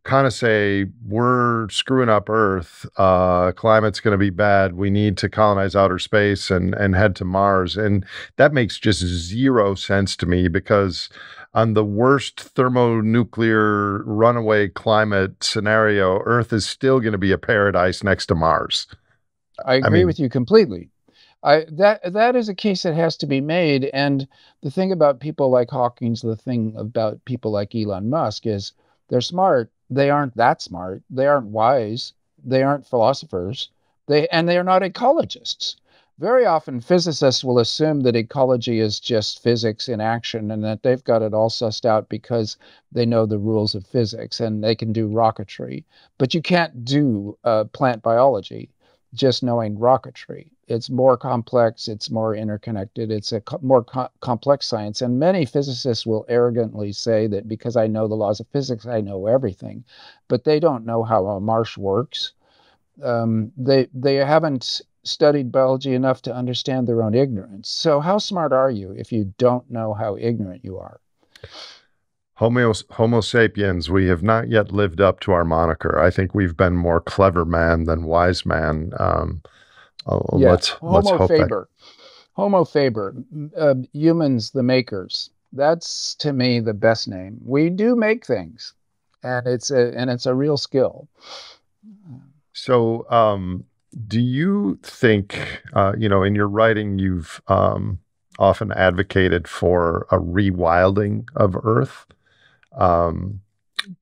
kind of say, we're screwing up Earth. Climate's going to be bad. We need to colonize outer space and head to Mars. And that makes just zero sense to me because on the worst thermonuclear runaway climate scenario, Earth is still going to be a paradise next to Mars. I I agree mean, with you completely. That is a case that has to be made. And the thing about people like Hawkins, the thing about people like Elon Musk is they're smart. They aren't that smart. They aren't wise. They aren't philosophers. They are not ecologists. Very often physicists will assume that ecology is just physics in action and that they've got it all sussed out because they know the rules of physics and they can do rocketry. But you can't do plant biology just knowing rocketry. It's more complex, it's more interconnected, it's a more complex science. And many physicists will arrogantly say that because I know the laws of physics, I know everything. But they don't know how a marsh works. They haven't studied biology enough to understand their own ignorance. So, how smart are you if you don't know how ignorant you are? Homo sapiens, we have not yet lived up to our moniker. I think we've been more clever man than wise man. Yeah, Let's hope that. Homo faber, humans, the makers. That's to me the best name. We do make things, and it's a real skill. So, do you think, in your writing, you've often advocated for a rewilding of Earth? Um,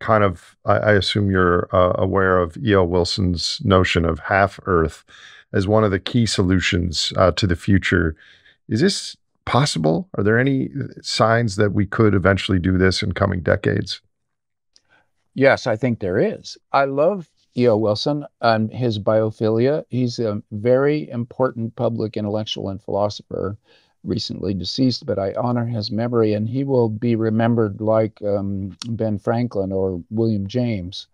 kind of, I assume you're aware of E.O. Wilson's notion of half Earth as one of the key solutions to the future. Is this possible? Are there any signs that we could eventually do this in coming decades? Yes, I think there is. I love E.O. Wilson and his biophilia. He's a very important public intellectual and philosopher, recently deceased, but I honor his memory, and he will be remembered like Ben Franklin or William James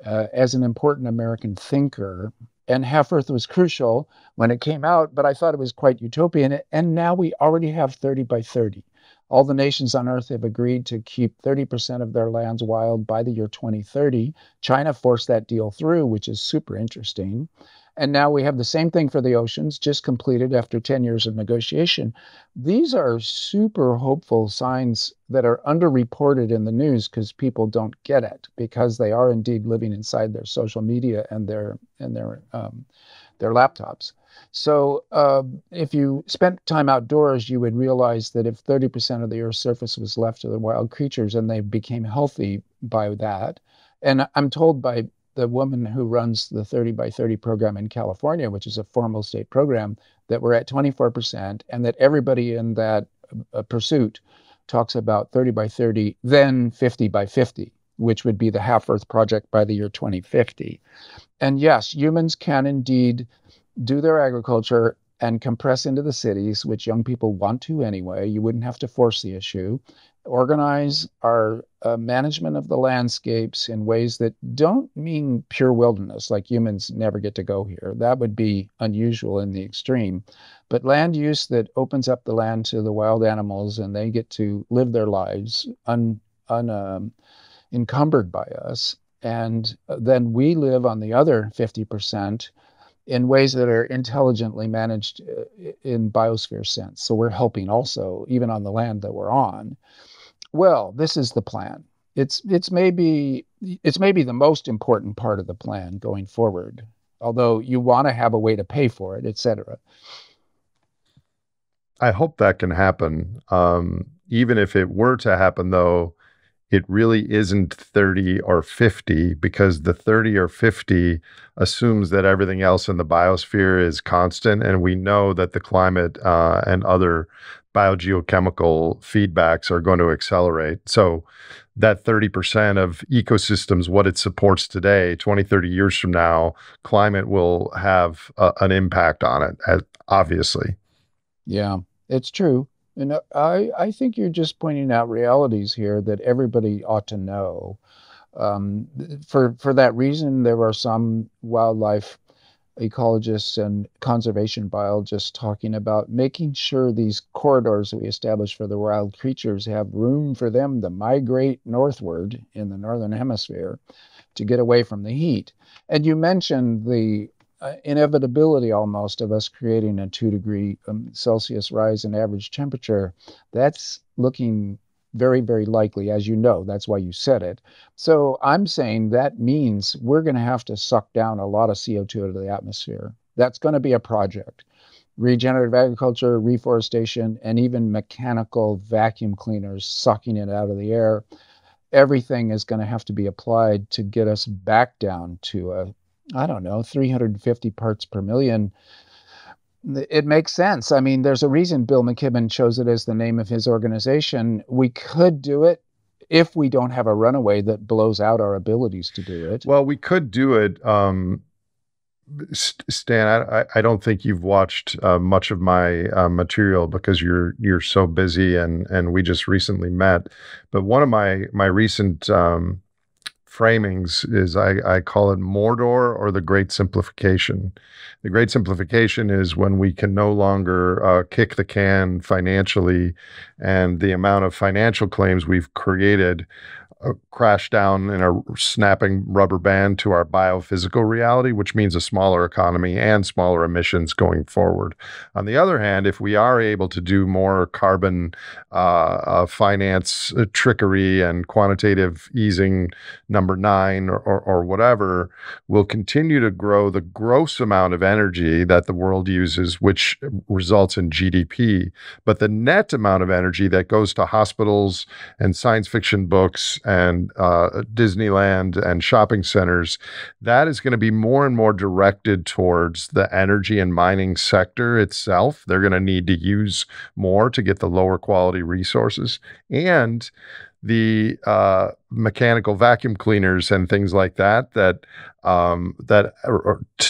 as an important American thinker. And Half Earth was crucial when it came out, but I thought it was quite utopian. And now we already have 30 by 30. All the nations on Earth have agreed to keep 30% of their lands wild by the year 2030. China forced that deal through, which is super interesting. And now we have the same thing for the oceans, just completed after 10 years of negotiation. These are super hopeful signs that are underreported in the news because people don't get it, because they are indeed living inside their social media and their laptops. So if you spent time outdoors, you would realize that if 30% of the Earth's surface was left to the wild creatures and they became healthy by that, and I'm told by the woman who runs the 30 by 30 program in California, which is a formal state program, that we're at 24%, and that everybody in that pursuit talks about 30 by 30, then 50 by 50, which would be the Half Earth Project by the year 2050. And yes, humans can indeed do their agriculture and compress into the cities, which young people want to anyway. You wouldn't have to force the issue. Organize our management of the landscapes in ways that don't mean pure wilderness, like humans never get to go here. That would be unusual in the extreme. But land use that opens up the land to the wild animals and they get to live their lives encumbered by us. And then we live on the other 50% in ways that are intelligently managed in biosphere sense. So we're helping also, even on the land that we're on. Well, this is the plan. It's maybe the most important part of the plan going forward. Although you want to have a way to pay for it, et cetera. I hope that can happen. Even if it were to happen, though, it really isn't 30 or 50, because the 30 or 50 assumes that everything else in the biosphere is constant. And we know that the climate and other biogeochemical feedbacks are going to accelerate. So that 30% of ecosystems, what it supports today, 20, 30 years from now, climate will have an impact on it, obviously. Yeah, it's true. And I think you're just pointing out realities here that everybody ought to know. Um, for that reason, there are some wildlife ecologists and conservation biologists talking about making sure these corridors that we establish for the wild creatures have room for them to migrate northward in the northern hemisphere to get away from the heat. And you mentioned the inevitability almost of us creating a 2 degree Celsius rise in average temperature. That's looking very, very likely, as you know. That's why you said it. So I'm saying that means we're going to have to suck down a lot of CO2 out of the atmosphere. That's going to be a project. Regenerative agriculture, reforestation, and even mechanical vacuum cleaners sucking it out of the air. Everything is going to have to be applied to get us back down to I don't know, 350 parts per million. It makes sense. I mean, there's a reason Bill McKibben chose it as the name of his organization. We could do it if we don't have a runaway that blows out our abilities to do it. Well, we could do it. Stan, I don't think you've watched much of my material because you're so busy, and we just recently met. But one of my recent framings is I call it Mordor, or the Great Simplification. The Great Simplification is when we can no longer kick the can financially, and the amount of financial claims we've created crash down in a snapping rubber band to our biophysical reality, which means a smaller economy and smaller emissions going forward. On the other hand, if we are able to do more carbon finance trickery and quantitative easing, number nine or whatever, will continue to grow the gross amount of energy that the world uses, which results in GDP. But the net amount of energy that goes to hospitals and science fiction books and Disneyland and shopping centers, that is going to be more and more directed towards the energy and mining sector itself. They're going to need to use more to get the lower quality resources. And the mechanical vacuum cleaners and things like that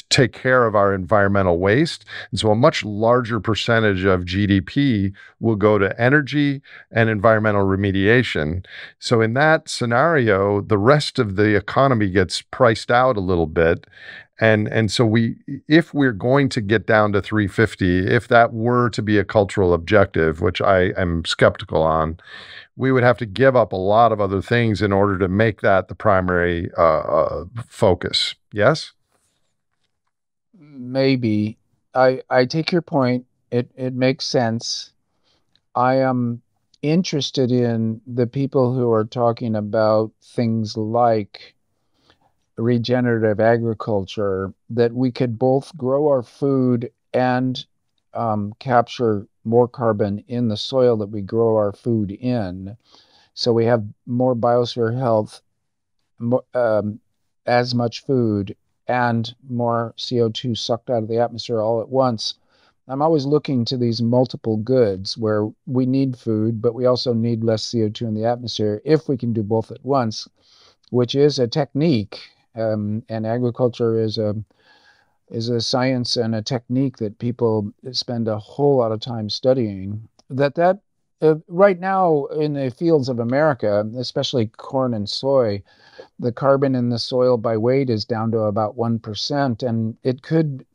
take care of our environmental waste. And so a much larger percentage of GDP will go to energy and environmental remediation. So in that scenario, the rest of the economy gets priced out a little bit. And so if we're going to get down to 350, if that were to be a cultural objective, which I am skeptical on, we would have to give up a lot of other things in order to make that the primary focus. Yes? Maybe. I take your point. It makes sense. I am interested in the people who are talking about things like regenerative agriculture, that we could both grow our food and capture more carbon in the soil that we grow our food in. So we have more biosphere health, as much food, and more CO2 sucked out of the atmosphere all at once. I'm always looking to these multiple goods where we need food, but we also need less CO2 in the atmosphere if we can do both at once, which is a technique. And agriculture is a science and a technique that people spend a whole lot of time studying. Right now in the fields of America, especially corn and soy, the carbon in the soil by weight is down to about 1%. And it could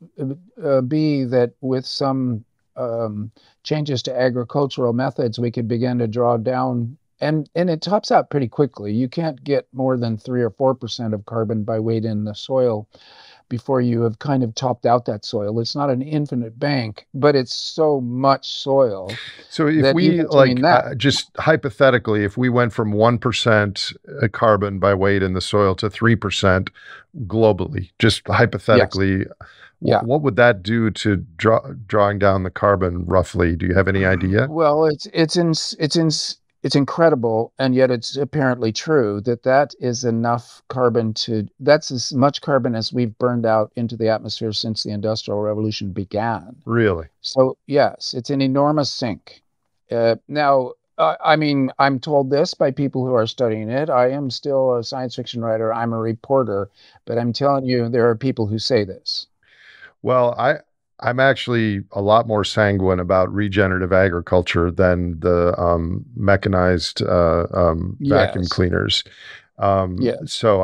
be that with some changes to agricultural methods, we could begin to draw down, and it tops out pretty quickly. You can't get more than 3 or 4% of carbon by weight in the soil before you have kind of topped out that soil. It's not an infinite bank, but it's so much soil So if that we even doing that, just hypothetically, if we went from 1% carbon by weight in the soil to 3% globally, just yes, hypothetically, yeah. what would that do to drawing down the carbon roughly? Do you have any idea? Well, it's incredible, and yet it's apparently true that is enough carbon that's as much carbon as we've burned out into the atmosphere since the Industrial Revolution began. Really? So yes, it's an enormous sink. Now, I mean, I'm told this by people who are studying it. I am still a science fiction writer. I'm a reporter, but I'm telling you, there are people who say this. Well, I'm actually a lot more sanguine about regenerative agriculture than the mechanized vacuum Yes, cleaners. yes. So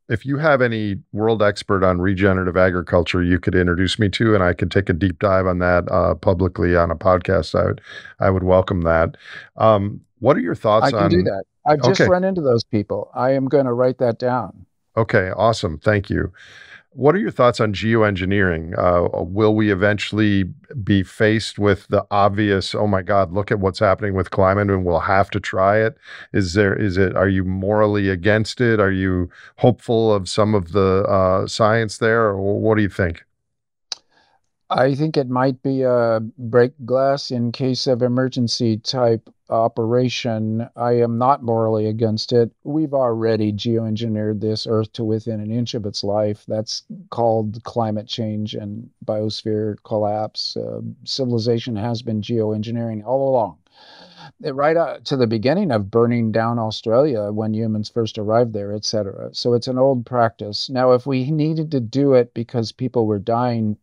if you have any world expert on regenerative agriculture you could introduce me to, and I could take a deep dive on that publicly on a podcast, I would welcome that. What are your thoughts I can do on? that. I've just Okay, run into those people. I am going to write that down. okay, awesome, thank you. What are your thoughts on geoengineering? Will we eventually be faced with the obvious, oh my God, look at what's happening with climate and we'll have to try it? Are you morally against it? Are you hopeful of some of the science there? Or what do you think? I think it might be a break glass in case of emergency type operation. I am not morally against it. We've already geoengineered this Earth to within an inch of its life. That's called climate change and biosphere collapse. Civilization has been geoengineering all along. Right to the beginning of burning down Australia when humans first arrived there, etc. So it's an old practice. Now, if we needed to do it because people were dying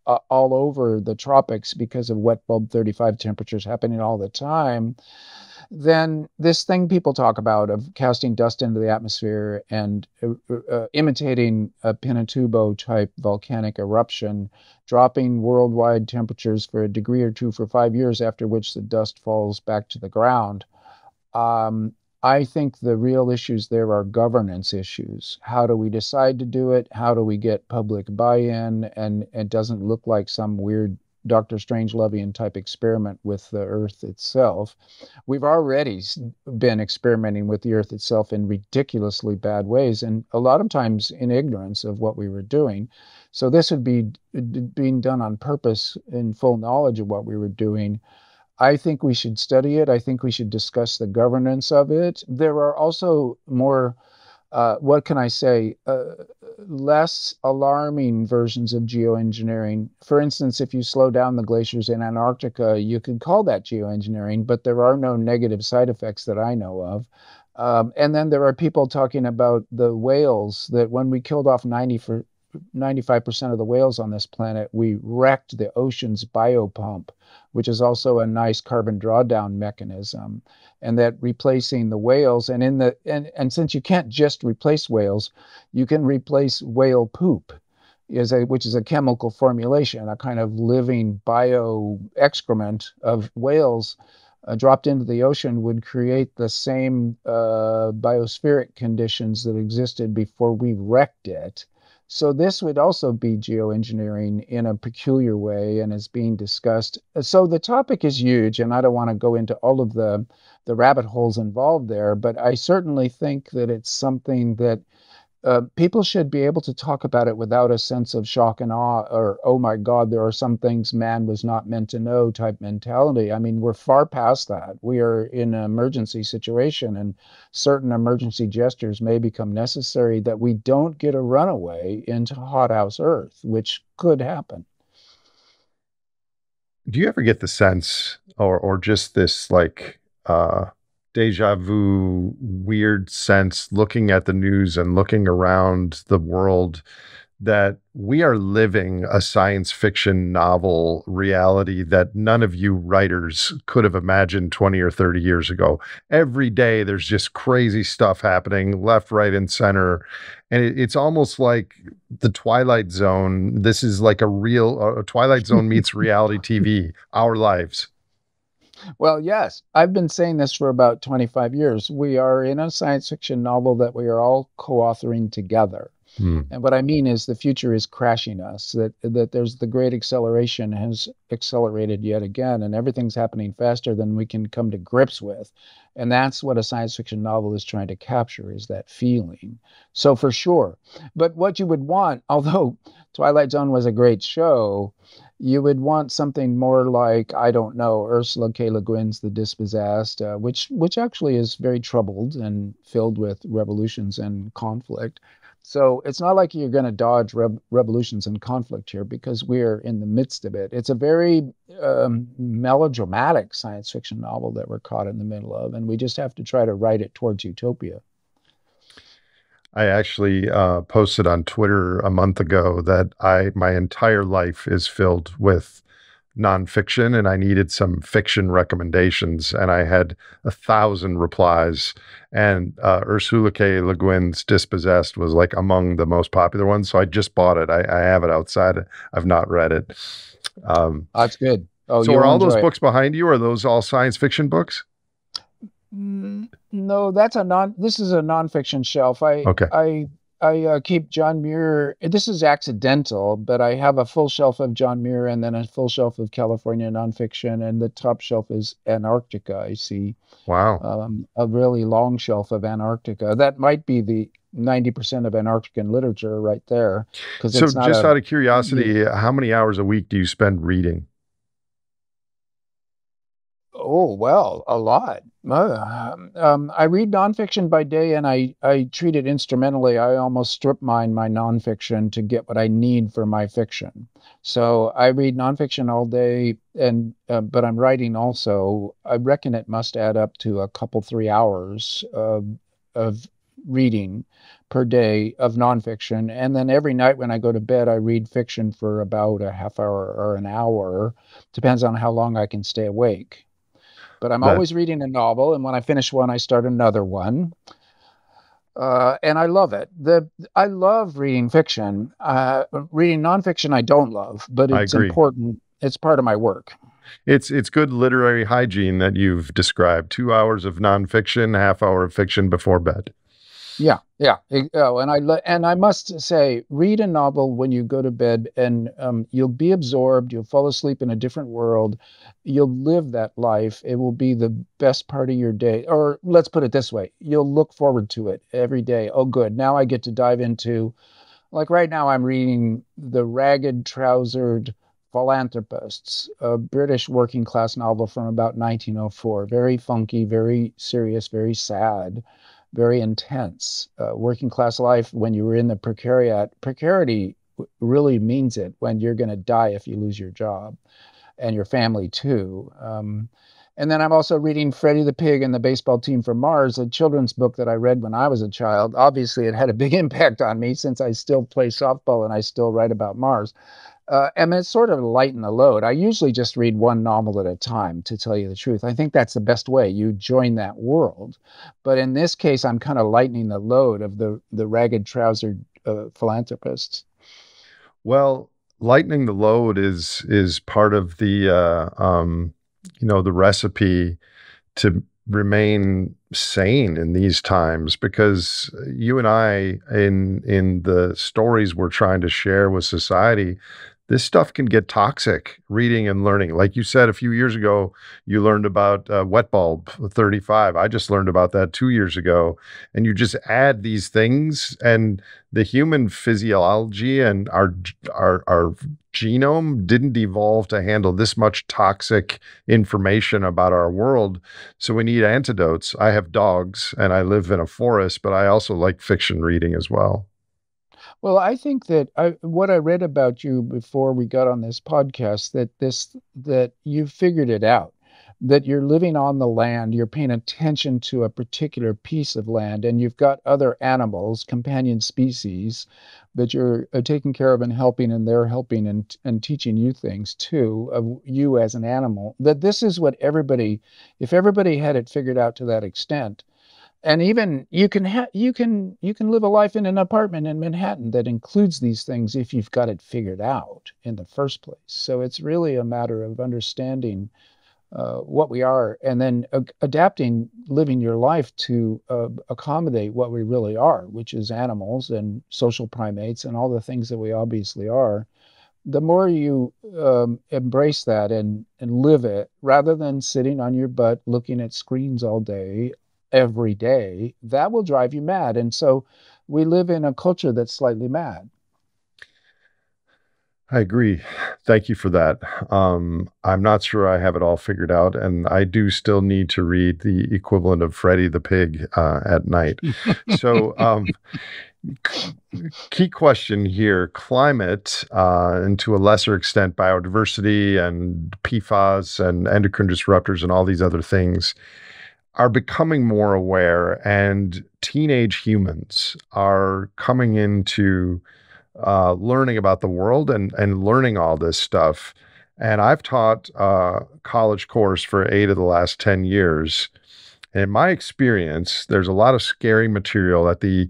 all over the tropics because of wet bulb 35 temperatures happening all the time, then this thing people talk about of casting dust into the atmosphere and imitating a Pinatubo type volcanic eruption, dropping worldwide temperatures for a degree or two for 5 years, after which the dust falls back to the ground. Um, I think the real issues there are governance issues. How do we decide to do it? How do we get public buy-in? And it doesn't look like some weird Dr. Strangelovian type experiment with the Earth itself. We've already been experimenting with the Earth itself in ridiculously bad ways, and a lot of times in ignorance of what we were doing. So this would be being done on purpose in full knowledge of what we were doing. I think we should study it. I think we should discuss the governance of it. There are also more, what can I say, less alarming versions of geoengineering. For instance, if you slow down the glaciers in Antarctica, you could call that geoengineering, but there are no negative side effects that I know of. And then there are people talking about the whales, that when we killed off 95% of the whales on this planet, we wrecked the ocean's biopump, which is also a nice carbon drawdown mechanism. And that replacing the whales, and since you can't just replace whales, you can replace whale poop, which is a chemical formulation, a kind of living bio excrement of whales dropped into the ocean would create the same biospheric conditions that existed before we wrecked it. So this would also be geoengineering in a peculiar way and is being discussed. So the topic is huge, and I don't want to go into all of the rabbit holes involved there, but I certainly think that it's something that people should be able to talk about it without a sense of shock and awe or, oh my God, there are some things man was not meant to know type mentality. I mean, we're far past that. We are in an emergency situation, and certain emergency gestures may become necessary that we don't get a runaway into hothouse Earth, which could happen. Do you ever get the sense, or just this like deja vu weird sense looking at the news and looking around the world, that we are living a science fiction novel reality that none of you writers could have imagined 20 or 30 years ago? Every day there's just crazy stuff happening left, right, and center. And it's almost like the Twilight Zone. This is like a real Twilight Zone meets reality TV, our lives. Well, yes, I've been saying this for about 25 years. We are in a science fiction novel that we are all co-authoring together. Hmm. And what I mean is the future is crashing us, that there's the great acceleration has accelerated yet again, and everything's happening faster than we can come to grips with. And that's what a science fiction novel is trying to capture, is that feeling. So for sure. But what you would want, although Twilight Zone was a great show, you would want something more like, I don't know, Ursula K. Le Guin's The Dispossessed, which actually is very troubled and filled with revolutions and conflict. So it's not like you're going to dodge revolutions and conflict here, because we're in the midst of it. It's a very melodramatic science fiction novel that we're caught in the middle of, and we just have to try to write it towards utopia. I actually posted on Twitter a month ago that my entire life is filled with nonfiction, and I needed some fiction recommendations, and I had 1,000 replies, and Ursula K. Le Guin's Dispossessed was like among the most popular ones. So I just bought it. I have it outside. I've not read it. That's good. Oh, So are you'll all those enjoy it. books behind you? Are those all science fiction books? No, that's a non. This is a nonfiction shelf. Okay. I keep John Muir. This is accidental, but I have a full shelf of John Muir and then a full shelf of California nonfiction, and the top shelf is Antarctica. I see Wow. a really long shelf of Antarctica. That might be the 90% of Antarctican literature right there, because So it's not just a. out of curiosity, how many hours a week do you spend reading? Oh, well, a lot. I read nonfiction by day, and I treat it instrumentally. I almost strip mine my nonfiction to get what I need for my fiction. So I read nonfiction all day, and but I'm writing also. I reckon it must add up to a couple, 3 hours of reading per day of nonfiction. And then every night when I go to bed, I read fiction for about a half hour or an hour. Depends on how long I can stay awake, but I'm That always reading a novel, and when I finish one, I start another one. And I love it. I love reading fiction. Reading nonfiction, I don't love, but I it's agree. important. It's part of my work. It's good literary hygiene that you've described. 2 hours of nonfiction, half hour of fiction before bed. Yeah, yeah. Oh, and I must say, read a novel when you go to bed, and you'll be absorbed. You'll fall asleep in a different world. You'll live that life. It will be the best part of your day. Or let's put it this way: you'll look forward to it every day. Oh, good. Now I get to dive into, like right now, I'm reading The Ragged Trousered Philanthropists, a British working class novel from about 1904. Very funky, very serious, very sad, very intense. Working class life when you were in the precarity really means it when you're going to die if you lose your job and your family too. And then I'm also reading Freddie the Pig and the Baseball Team from Mars, a children's book that I read when I was a child. Obviously, it had a big impact on me since I still play softball and I still write about Mars. And it's sort of lighten the load. I usually just read one novel at a time, to tell you the truth. I think that's the best way. You join that world. But in this case, I'm kind of lightening the load of the ragged trousered philanthropists. Well, lightening the load is part of the the recipe to remain sane in these times, because you and I, in the stories we're trying to share with society, this stuff can get toxic. Reading and learning, like you said a few years ago, you learned about wet bulb 35. I just learned about that 2 years ago. And you just add these things, and the human physiology and our genome didn't evolve to handle this much toxic information about our world. So we need antidotes. I have dogs and I live in a forest, but I also like fiction reading as well. Well, I think that what I read about you before we got on this podcast, that you figured it out, that you're living on the land, you're paying attention to a particular piece of land, and you've got other animals, companion species, that you're taking care of and helping, and they're helping and teaching you things too, of you as an animal. That this is what everybody, if everybody had it figured out to that extent, and even you can live a life in an apartment in Manhattan that includes these things if you've got it figured out in the first place. So it's really a matter of understanding what we are, and then adapting, living your life to accommodate what we really are, which is animals and social primates and all the things that we obviously are. The more you embrace that and live it, rather than sitting on your butt looking at screens all day, every day, that will drive you mad. And so we live in a culture that's slightly mad. I agree. Thank you for that. I'm not sure I have it all figured out, and I do still need to read the equivalent of Freddie the Pig at night. So, key question here: climate, and to a lesser extent, biodiversity and PFAS and endocrine disruptors and all these other things are becoming more aware, and teenage humans are coming into learning about the world and learning all this stuff. And I've taught a college course for 8 of the last 10 years. And in my experience, there's a lot of scary material at the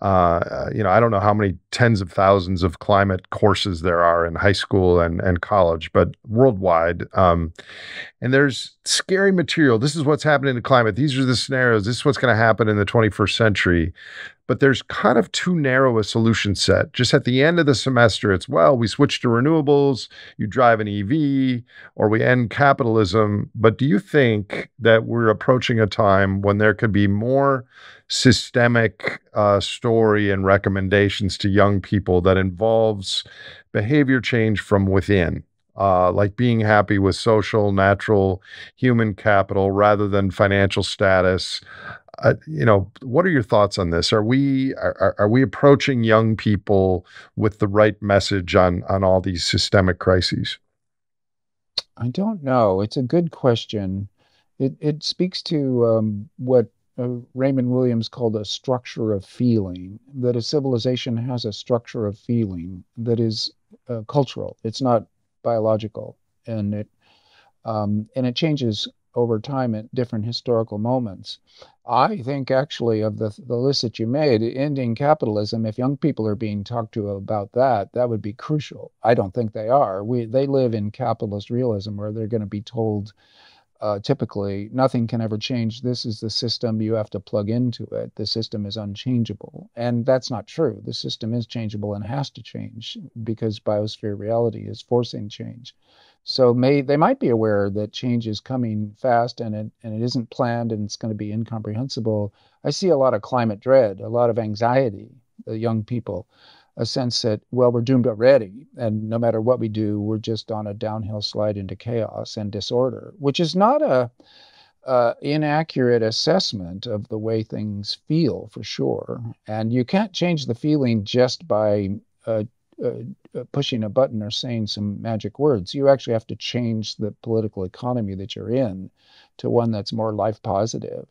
I don't know how many tens of thousands of climate courses there are in high school and college, but worldwide. And there's scary material. This is what's happening to climate. These are the scenarios. This is what's going to happen in the 21st century. But there's kind of too narrow a solution set. Just at the end of the semester, it's, well, we switch to renewables, you drive an EV, or we end capitalism. But do you think that we're approaching a time when there could be more systemic story and recommendations to young people that involves behavior change from within? Like being happy with social, natural, human capital rather than financial status. What are your thoughts on this? Are we approaching young people with the right message on all these systemic crises? I don't know. It's a good question. It speaks to what Raymond Williams called a structure of feeling, that a civilization has a structure of feeling that is cultural. It's not biological, and it changes over time at different historical moments. I think actually of the list that you made, ending capitalism, if young people are being talked to about that, that would be crucial. I don't think they are. They live in capitalist realism where they're going to be told typically, nothing can ever change. This is the system. You have to plug into it. The system is unchangeable. And that's not true. The system is changeable and has to change because biosphere reality is forcing change. So they might be aware that change is coming fast and it isn't planned and it's going to be incomprehensible. I see a lot of climate dread, a lot of anxiety, the young people, a sense that, well, we're doomed already. And no matter what we do, we're just on a downhill slide into chaos and disorder, which is not a inaccurate assessment of the way things feel for sure. And you can't change the feeling just by uh, pushing a button or saying some magic words. You actually have to change the political economy that you're in to one that's more life positive.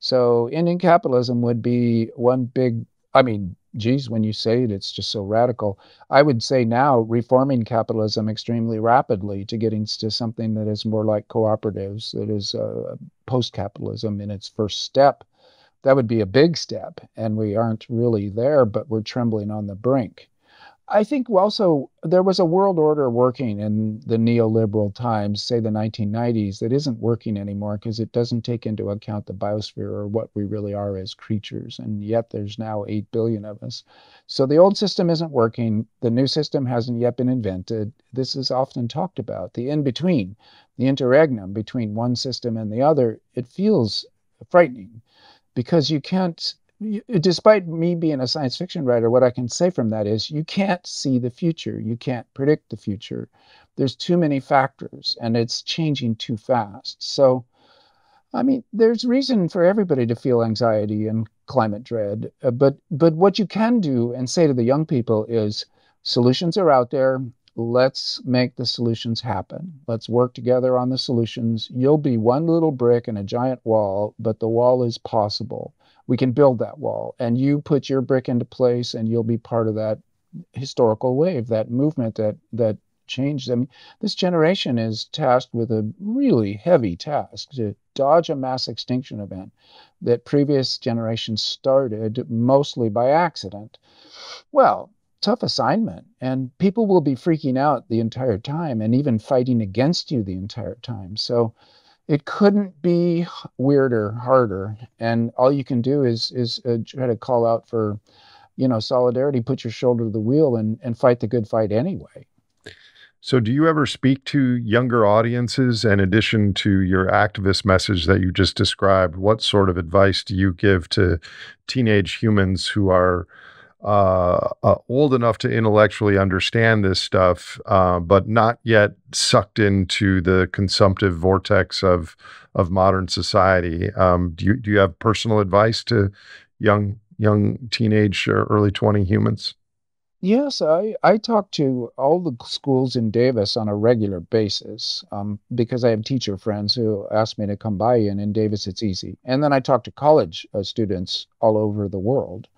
So Indian capitalism would be one big, I mean, geez, when you say it, it's just so radical. I would say now reforming capitalism extremely rapidly to getting to something that is more like cooperatives, that is post-capitalism in its first step. That would be a big step, and we aren't really there, but we're trembling on the brink. I think also there was a world order working in the neoliberal times, say the 1990s, that isn't working anymore because it doesn't take into account the biosphere or what we really are as creatures. And yet there's now 8 billion of us. So the old system isn't working. The new system hasn't yet been invented. This is often talked about. The in between, the interregnum between one system and the other, it feels frightening because you can't, despite me being a science fiction writer, what I can say from that is you can't see the future. You can't predict the future. There's too many factors and it's changing too fast. So, I mean, there's reason for everybody to feel anxiety and climate dread. But what you can do and say to the young people is solutions are out there. Let's make the solutions happen. Let's work together on the solutions. You'll be one little brick in a giant wall, but the wall is possible. We can build that wall, and you put your brick into place, and you'll be part of that historical wave, that movement that changed. I mean, this generation is tasked with a really heavy task to dodge a mass extinction event that previous generations started mostly by accident. Well, tough assignment, and people will be freaking out the entire time and even fighting against you the entire time. So it couldn't be weirder, harder, and all you can do is try to call out for, solidarity, put your shoulder to the wheel, and fight the good fight anyway. So, do you ever speak to younger audiences in addition to your activist message that you just described? What sort of advice do you give to teenage humans who are old enough to intellectually understand this stuff, but not yet sucked into the consumptive vortex of modern society? Do you have personal advice to young teenage or early 20 humans? Yes, I talk to all the schools in Davis on a regular basis because I have teacher friends who ask me to come by, and in Davis it's easy. And then I talk to college students all over the world,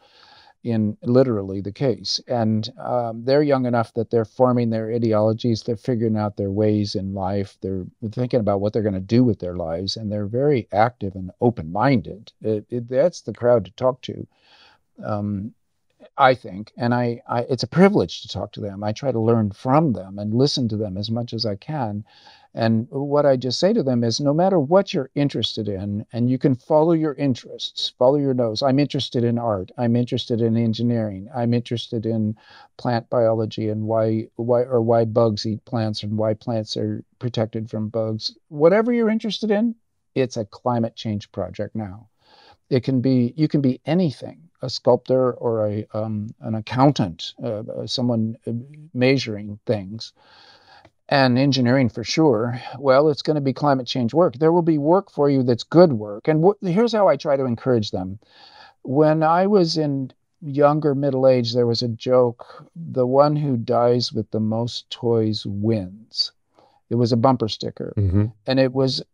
in literally the case. And they're young enough that they're forming their ideologies, they're figuring out their ways in life, they're thinking about what they're going to do with their lives, and they're very active and open-minded. That's the crowd to talk to. Um, I think, and it's a privilege to talk to them. I try to learn from them and listen to them as much as I can. And what I just say to them is no matter what you're interested in, and you can follow your interests, follow your nose. I'm interested in art. I'm interested in engineering. I'm interested in plant biology and why bugs eat plants and why plants are protected from bugs. Whatever you're interested in, it's a climate change project now. You can be anything, a sculptor or an accountant, someone measuring things, and engineering for sure. Well, it's going to be climate change work. There will be work for you that's good work. And here's how I try to encourage them. When I was in younger middle age, there was a joke: the one who dies with the most toys wins. It was a bumper sticker, Hmm. and it was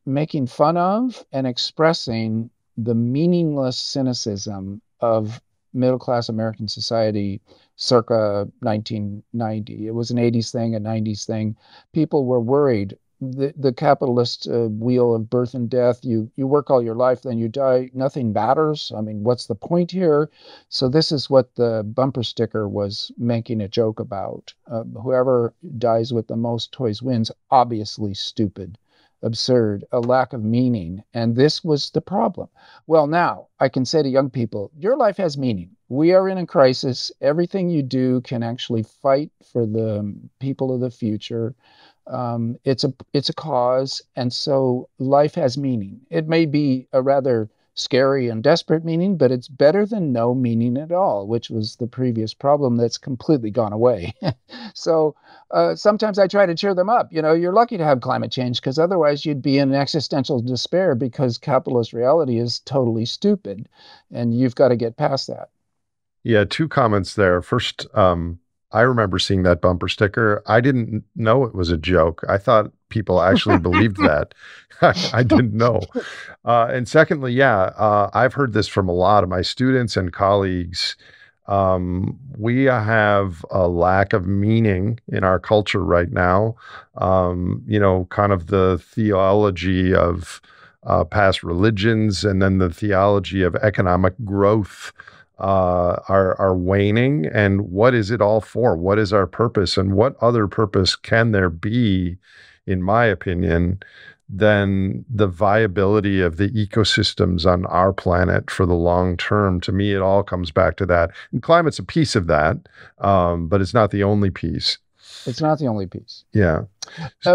making fun of and expressing the meaningless cynicism of middle class American society circa 1990. It was an 80s thing, a 90s thing. People were worried. the capitalist wheel of birth and death. You work all your life, then you die. Nothing matters. I mean, what's the point here? So this is what the bumper sticker was making a joke about. Whoever dies with the most toys wins. Obviously stupid, absurd, a lack of meaning. And this was the problem. Well, now I can say to young people, your life has meaning. We are in a crisis. Everything you do can actually fight for the people of the future. It's a cause, and so life has meaning. It may be a rather scary and desperate meaning, but it's better than no meaning at all, which was the previous problem that's completely gone away. So sometimes I try to cheer them up. You're lucky to have climate change because otherwise you'd be in existential despair because capitalist reality is totally stupid, and you've got to get past that. Yeah, two comments there. First, I remember seeing that bumper sticker. I didn't know it was a joke. I thought people actually believed that. I didn't know. And secondly, yeah, I've heard this from a lot of my students and colleagues. We have a lack of meaning in our culture right now. Kind of the theology of past religions and then the theology of economic growth are waning. And what is it all for? What is our purpose? And what other purpose can there be, in my opinion, than the viability of the ecosystems on our planet for the long term? To me, it all comes back to that. And climate's a piece of that, but it's not the only piece. It's not the only piece. Yeah.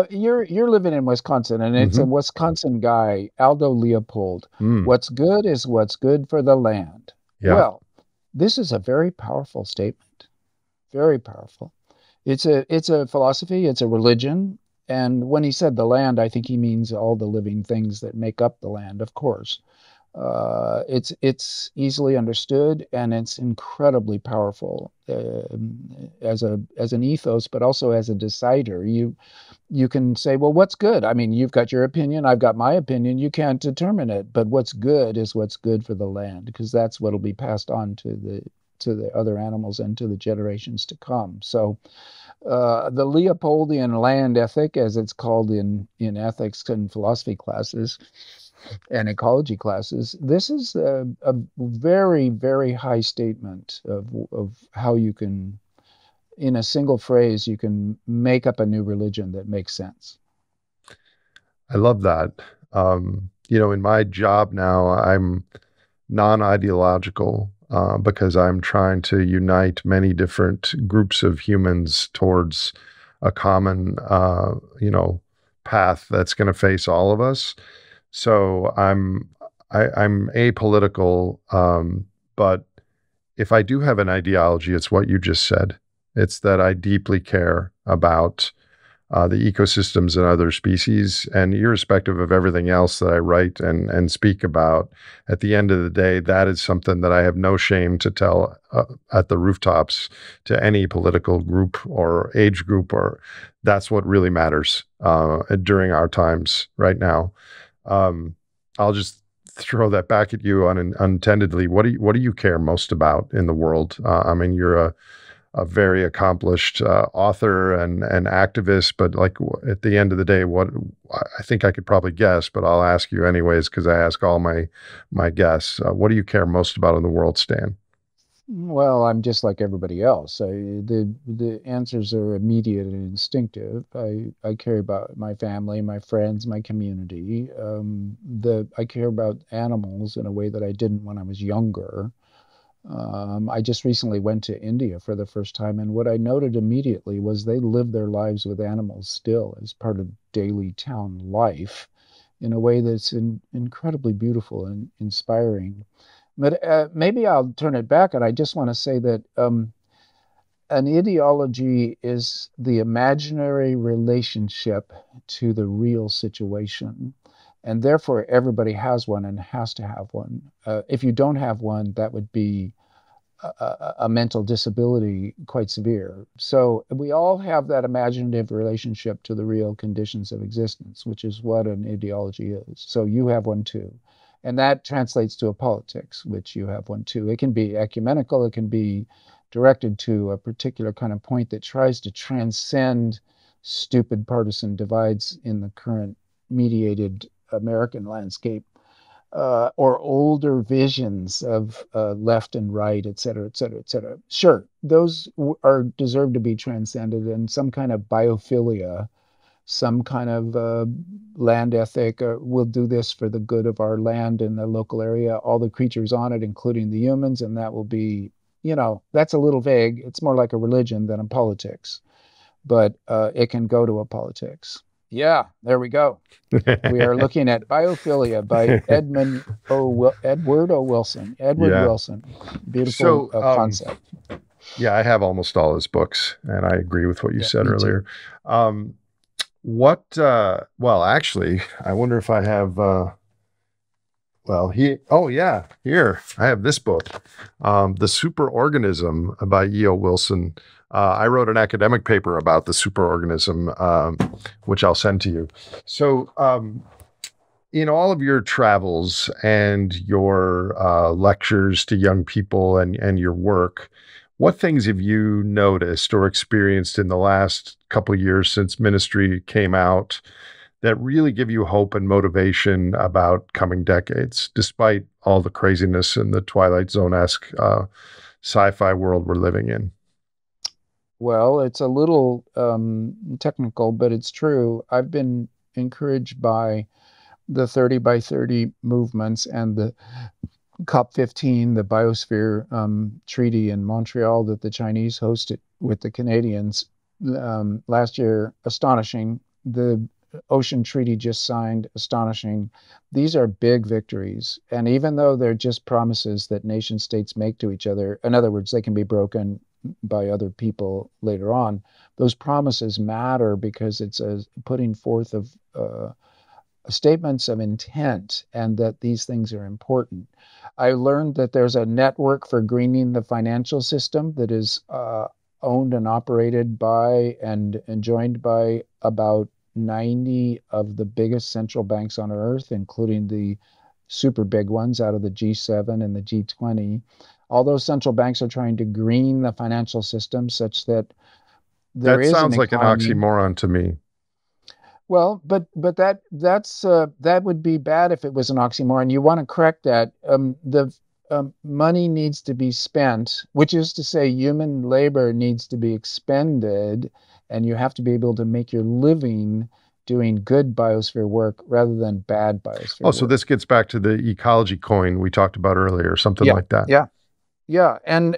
You're living in Wisconsin, and it's a Mm-hmm. Wisconsin guy, Aldo Leopold. Mm. What's good is what's good for the land. Yeah. Well, this is a very powerful statement. Very powerful. It's a philosophy, it's a religion. And when he said the land, I think he means all the living things that make up the land, of course. It's easily understood and it's incredibly powerful as an ethos, but also as a decider. You can say, well, what's good? I mean, you've got your opinion, I've got my opinion. You can't determine it, but what's good is what's good for the land, because that's what'll be passed on to the other animals and to the generations to come. So the Leopoldian land ethic, as it's called in ethics and philosophy classes and ecology classes, this is a very, very high statement of how you can, in a single phrase, you can make up a new religion that makes sense. I love that. In my job now, I'm non-ideological because I'm trying to unite many different groups of humans towards a common, path that's going to face all of us. So I'm apolitical, but if I do have an ideology, it's what you just said. It's that I deeply care about the ecosystems and other species. And irrespective of everything else that I write and speak about, at the end of the day, that is something that I have no shame to tell at the rooftops to any political group or age group, or that's what really matters during our times right now. I'll just throw that back at you unintendedly. What do you care most about in the world? I mean, you're a very accomplished author and activist, but like at the end of the day, what I think I could probably guess, but I'll ask you anyways because I ask all my guests. What do you care most about in the world, Stan? Well, I'm just like everybody else. The answers are immediate and instinctive. I care about my family, my friends, my community. I care about animals in a way that I didn't when I was younger. I just recently went to India for the first time, and what I noted immediately was they live their lives with animals still as part of daily town life in a way that's incredibly beautiful and inspiring. But maybe I'll turn it back, and I just want to say that an ideology is the imaginary relationship to the real situation. And therefore, everybody has one and has to have one. If you don't have one, that would be a mental disability quite severe. So we all have that imaginative relationship to the real conditions of existence, which is what an ideology is. So you have one too. And that translates to a politics, which you have one too. It can be ecumenical, it can be directed to a particular kind of point that tries to transcend stupid partisan divides in the current mediated American landscape, or older visions of left and right, et cetera, et cetera, et cetera. Sure, those are deserve to be transcended, and some kind of biophilia, some kind of land ethic. We'll do this for the good of our land and the local area, all the creatures on it, including the humans, and that will be, that's a little vague. It's more like a religion than a politics, but it can go to a politics. Yeah, there we go. We are looking at Biophilia by Edward O. Wilson. Edward Yeah. Wilson. Beautiful So, concept. yeah, I have almost all his books, and I agree with what you Yeah, said me too. earlier. Well, actually, I wonder if I have, oh yeah, here, I have this book, The Superorganism by E.O. Wilson. I wrote an academic paper about the superorganism, which I'll send to you. So, in all of your travels and your lectures to young people and your work, what things have you noticed or experienced in the last couple of years since ministry came out that really give you hope and motivation about coming decades, despite all the craziness in the Twilight Zone-esque sci-fi world we're living in? Well, it's a little technical, but it's true. I've been encouraged by the 30 by 30 movements and the COP15, the Biosphere Treaty in Montreal that the Chinese hosted with the Canadians last year. Astonishing. The Ocean Treaty just signed. Astonishing. These are big victories. And even though they're just promises that nation states make to each other, in other words, they can be broken by other people later on, those promises matter because it's a putting forth of statements of intent and that these things are important. I learned that there's a network for greening the financial system that is owned and operated by and joined by about 90 of the biggest central banks on earth, including the super big ones out of the G7 and the G20. All those central banks are trying to green the financial system such that there That is an sounds like an economy. oxymoron to me. Well, but that would be bad if it was an oxymoron. You want to correct that. The money needs to be spent, which is to say, human labor needs to be expended, and you have to be able to make your living doing good biosphere work rather than bad biosphere Oh, so work. this gets back to the ecology coin we talked about earlier, something Yeah, like that. yeah. Yeah, and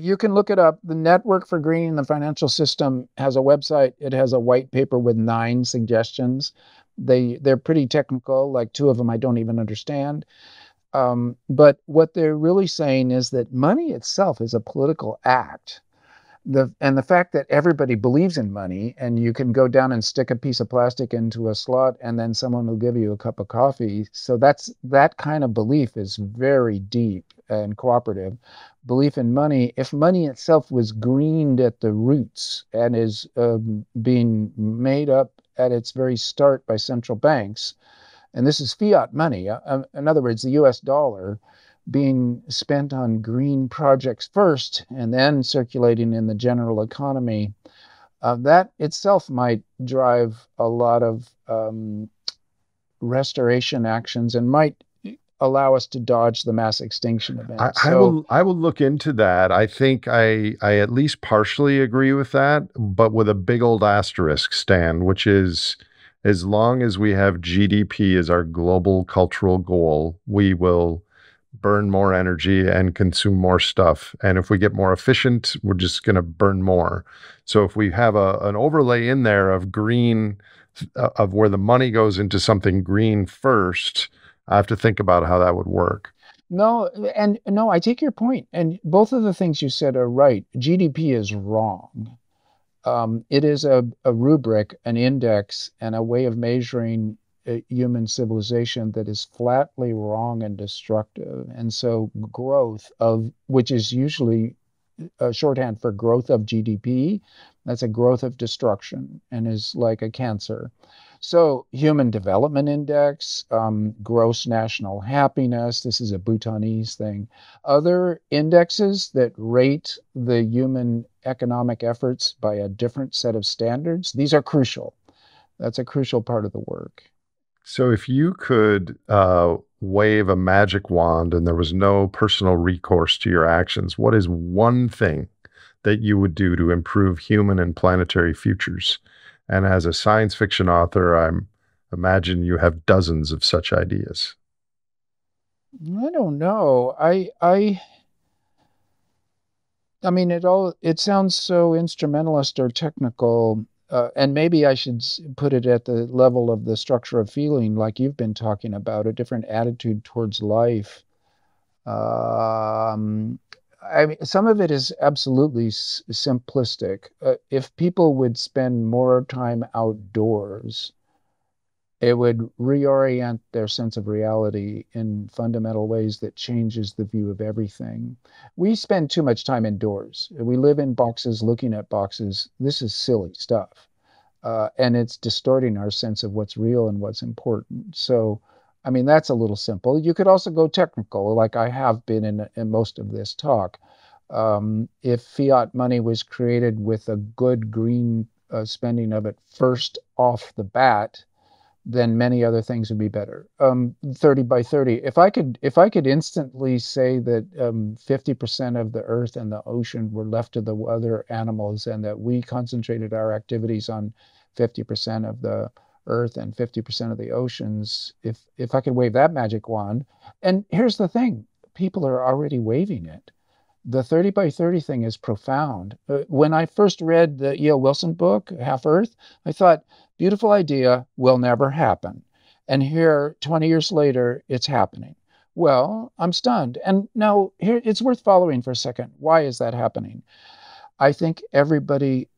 you can look it up. The Network for Greening the Financial System has a website. It has a white paper with 9 suggestions. They're pretty technical. Like two of them I don't even understand. But what they're really saying is that money itself is a political act. And the fact that everybody believes in money and you can go down and stick a piece of plastic into a slot and then someone will give you a cup of coffee. So that kind of belief is very deep and cooperative. Belief in money, if money itself was greened at the roots and is being made up at its very start by central banks, and this is fiat money, in other words, the US dollar being spent on green projects first and then circulating in the general economy, that itself might drive a lot of restoration actions and might allow us to dodge the mass extinction I, event. I So, will I will look into that. I think I at least partially agree with that, but with a big old asterisk, Stan, which is as long as we have GDP as our global cultural goal, we will burn more energy and consume more stuff. And if we get more efficient, we're just going to burn more. So if we have an overlay in there of green, of where the money goes into something green first, I have to think about how that would work. no, and no, I take your point. And both of the things you said are right. GDP is wrong. It is a rubric, an index, and a way of measuring human civilization that is flatly wrong and destructive. And so, growth of, which is usually a shorthand for growth of GDP, that's a growth of destruction and is like a cancer. So, Human Development Index, gross national happiness, this is a Bhutanese thing. Other indexes that rate the human economic efforts by a different set of standards, these are crucial. That's a crucial part of the work. So, if you could wave a magic wand and there was no personal recourse to your actions, what is one thing that you would do to improve human and planetary futures? And as a science fiction author, I'm imagine you have dozens of such ideas. I don't know. I mean, it sounds so instrumentalist or technical, and maybe I should put it at the level of the structure of feeling, like you've been talking about, a different attitude towards life. Um, I mean, some of it is absolutely simplistic. If people would spend more time outdoors, it would reorient their sense of reality in fundamental ways that changes the view of everything. We spend too much time indoors. We live in boxes looking at boxes. This is silly stuff. And it's distorting our sense of what's real and what's important. So, I mean, that's a little simple. You could also go technical, like I have been in most of this talk. If fiat money was created with a good green spending of it first off the bat, then many other things would be better. 30 by 30. If I could instantly say that 50% of the earth and the ocean were left to the other animals and that we concentrated our activities on 50% of the earth and 50% of the oceans, if I could wave that magic wand, and here's the thing, people are already waving it. The 30 by 30 thing is profound. When I first read the E.O. Wilson book, Half Earth, I thought, beautiful idea, will never happen. And here, 20 years later, it's happening. Well, I'm stunned. And now here it's worth following for a second. Why is that happening? I think everybody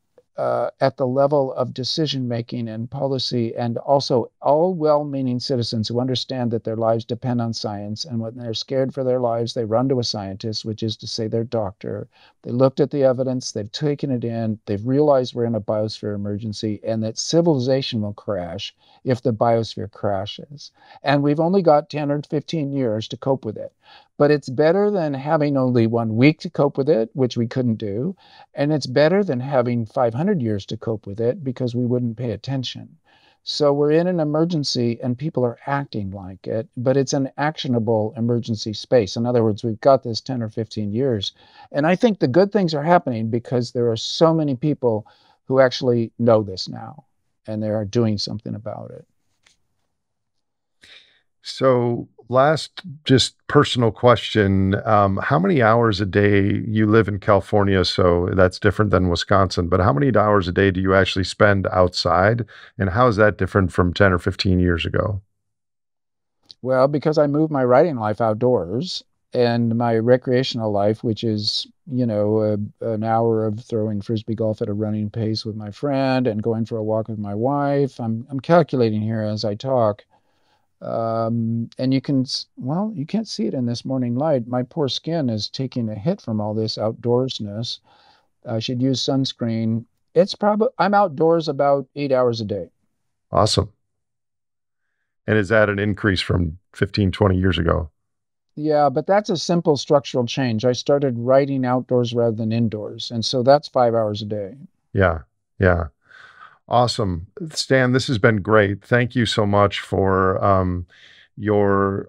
at the level of decision making and policy, and also all well meaning citizens who understand that their lives depend on science. And when they're scared for their lives, they run to a scientist, which is to say their doctor. They looked at the evidence, they've taken it in, they've realized we're in a biosphere emergency and that civilization will crash if the biosphere crashes. And we've only got 10 or 15 years to cope with it. But it's better than having only 1 week to cope with it, which we couldn't do. And it's better than having 500 years to cope with it because we wouldn't pay attention. So we're in an emergency and people are acting like it, but it's an actionable emergency space. In other words, we've got this 10 or 15 years. And I think the good things are happening because there are so many people who actually know this now and they are doing something about it. So, last just personal question. How many hours a day you live in California? So that's different than Wisconsin, but how many hours a day do you actually spend outside? And how is that different from 10 or 15 years ago? Well, because I moved my writing life outdoors and my recreational life, which is, an hour of throwing frisbee golf at a running pace with my friend and going for a walk with my wife. I'm calculating here as I talk. And well, you can't see it in this morning light. My poor skin is taking a hit from all this outdoorsness. I should use sunscreen. I'm outdoors about 8 hours a day. Awesome. And is that an increase from 15, 20 years ago? Yeah, but that's a simple structural change. I started writing outdoors rather than indoors. And so that's 5 hours a day. Yeah. Yeah. Awesome. Stan, this has been great. Thank you so much for your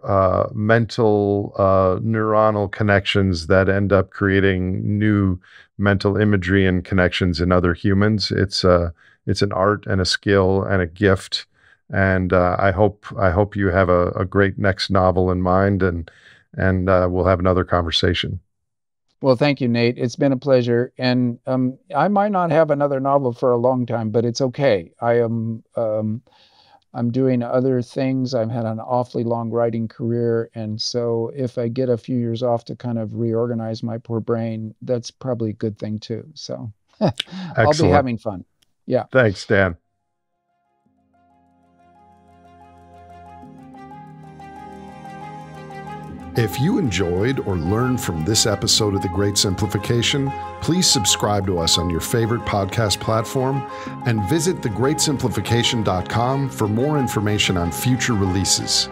mental neuronal connections that end up creating new mental imagery and connections in other humans. It's an art and a skill and a gift. And I hope you have a great next novel in mind, and we'll have another conversation. Well, thank you, Nate. It's been a pleasure. And I might not have another novel for a long time, but it's okay. I'm doing other things. I've had an awfully long writing career. And so if I get a few years off to kind of reorganize my poor brain, that's probably a good thing too. So I'll be Excellent. having fun. Yeah. Thanks, Stan. If you enjoyed or learned from this episode of The Great Simplification, please subscribe to us on your favorite podcast platform and visit thegreatsimplification.com for more information on future releases.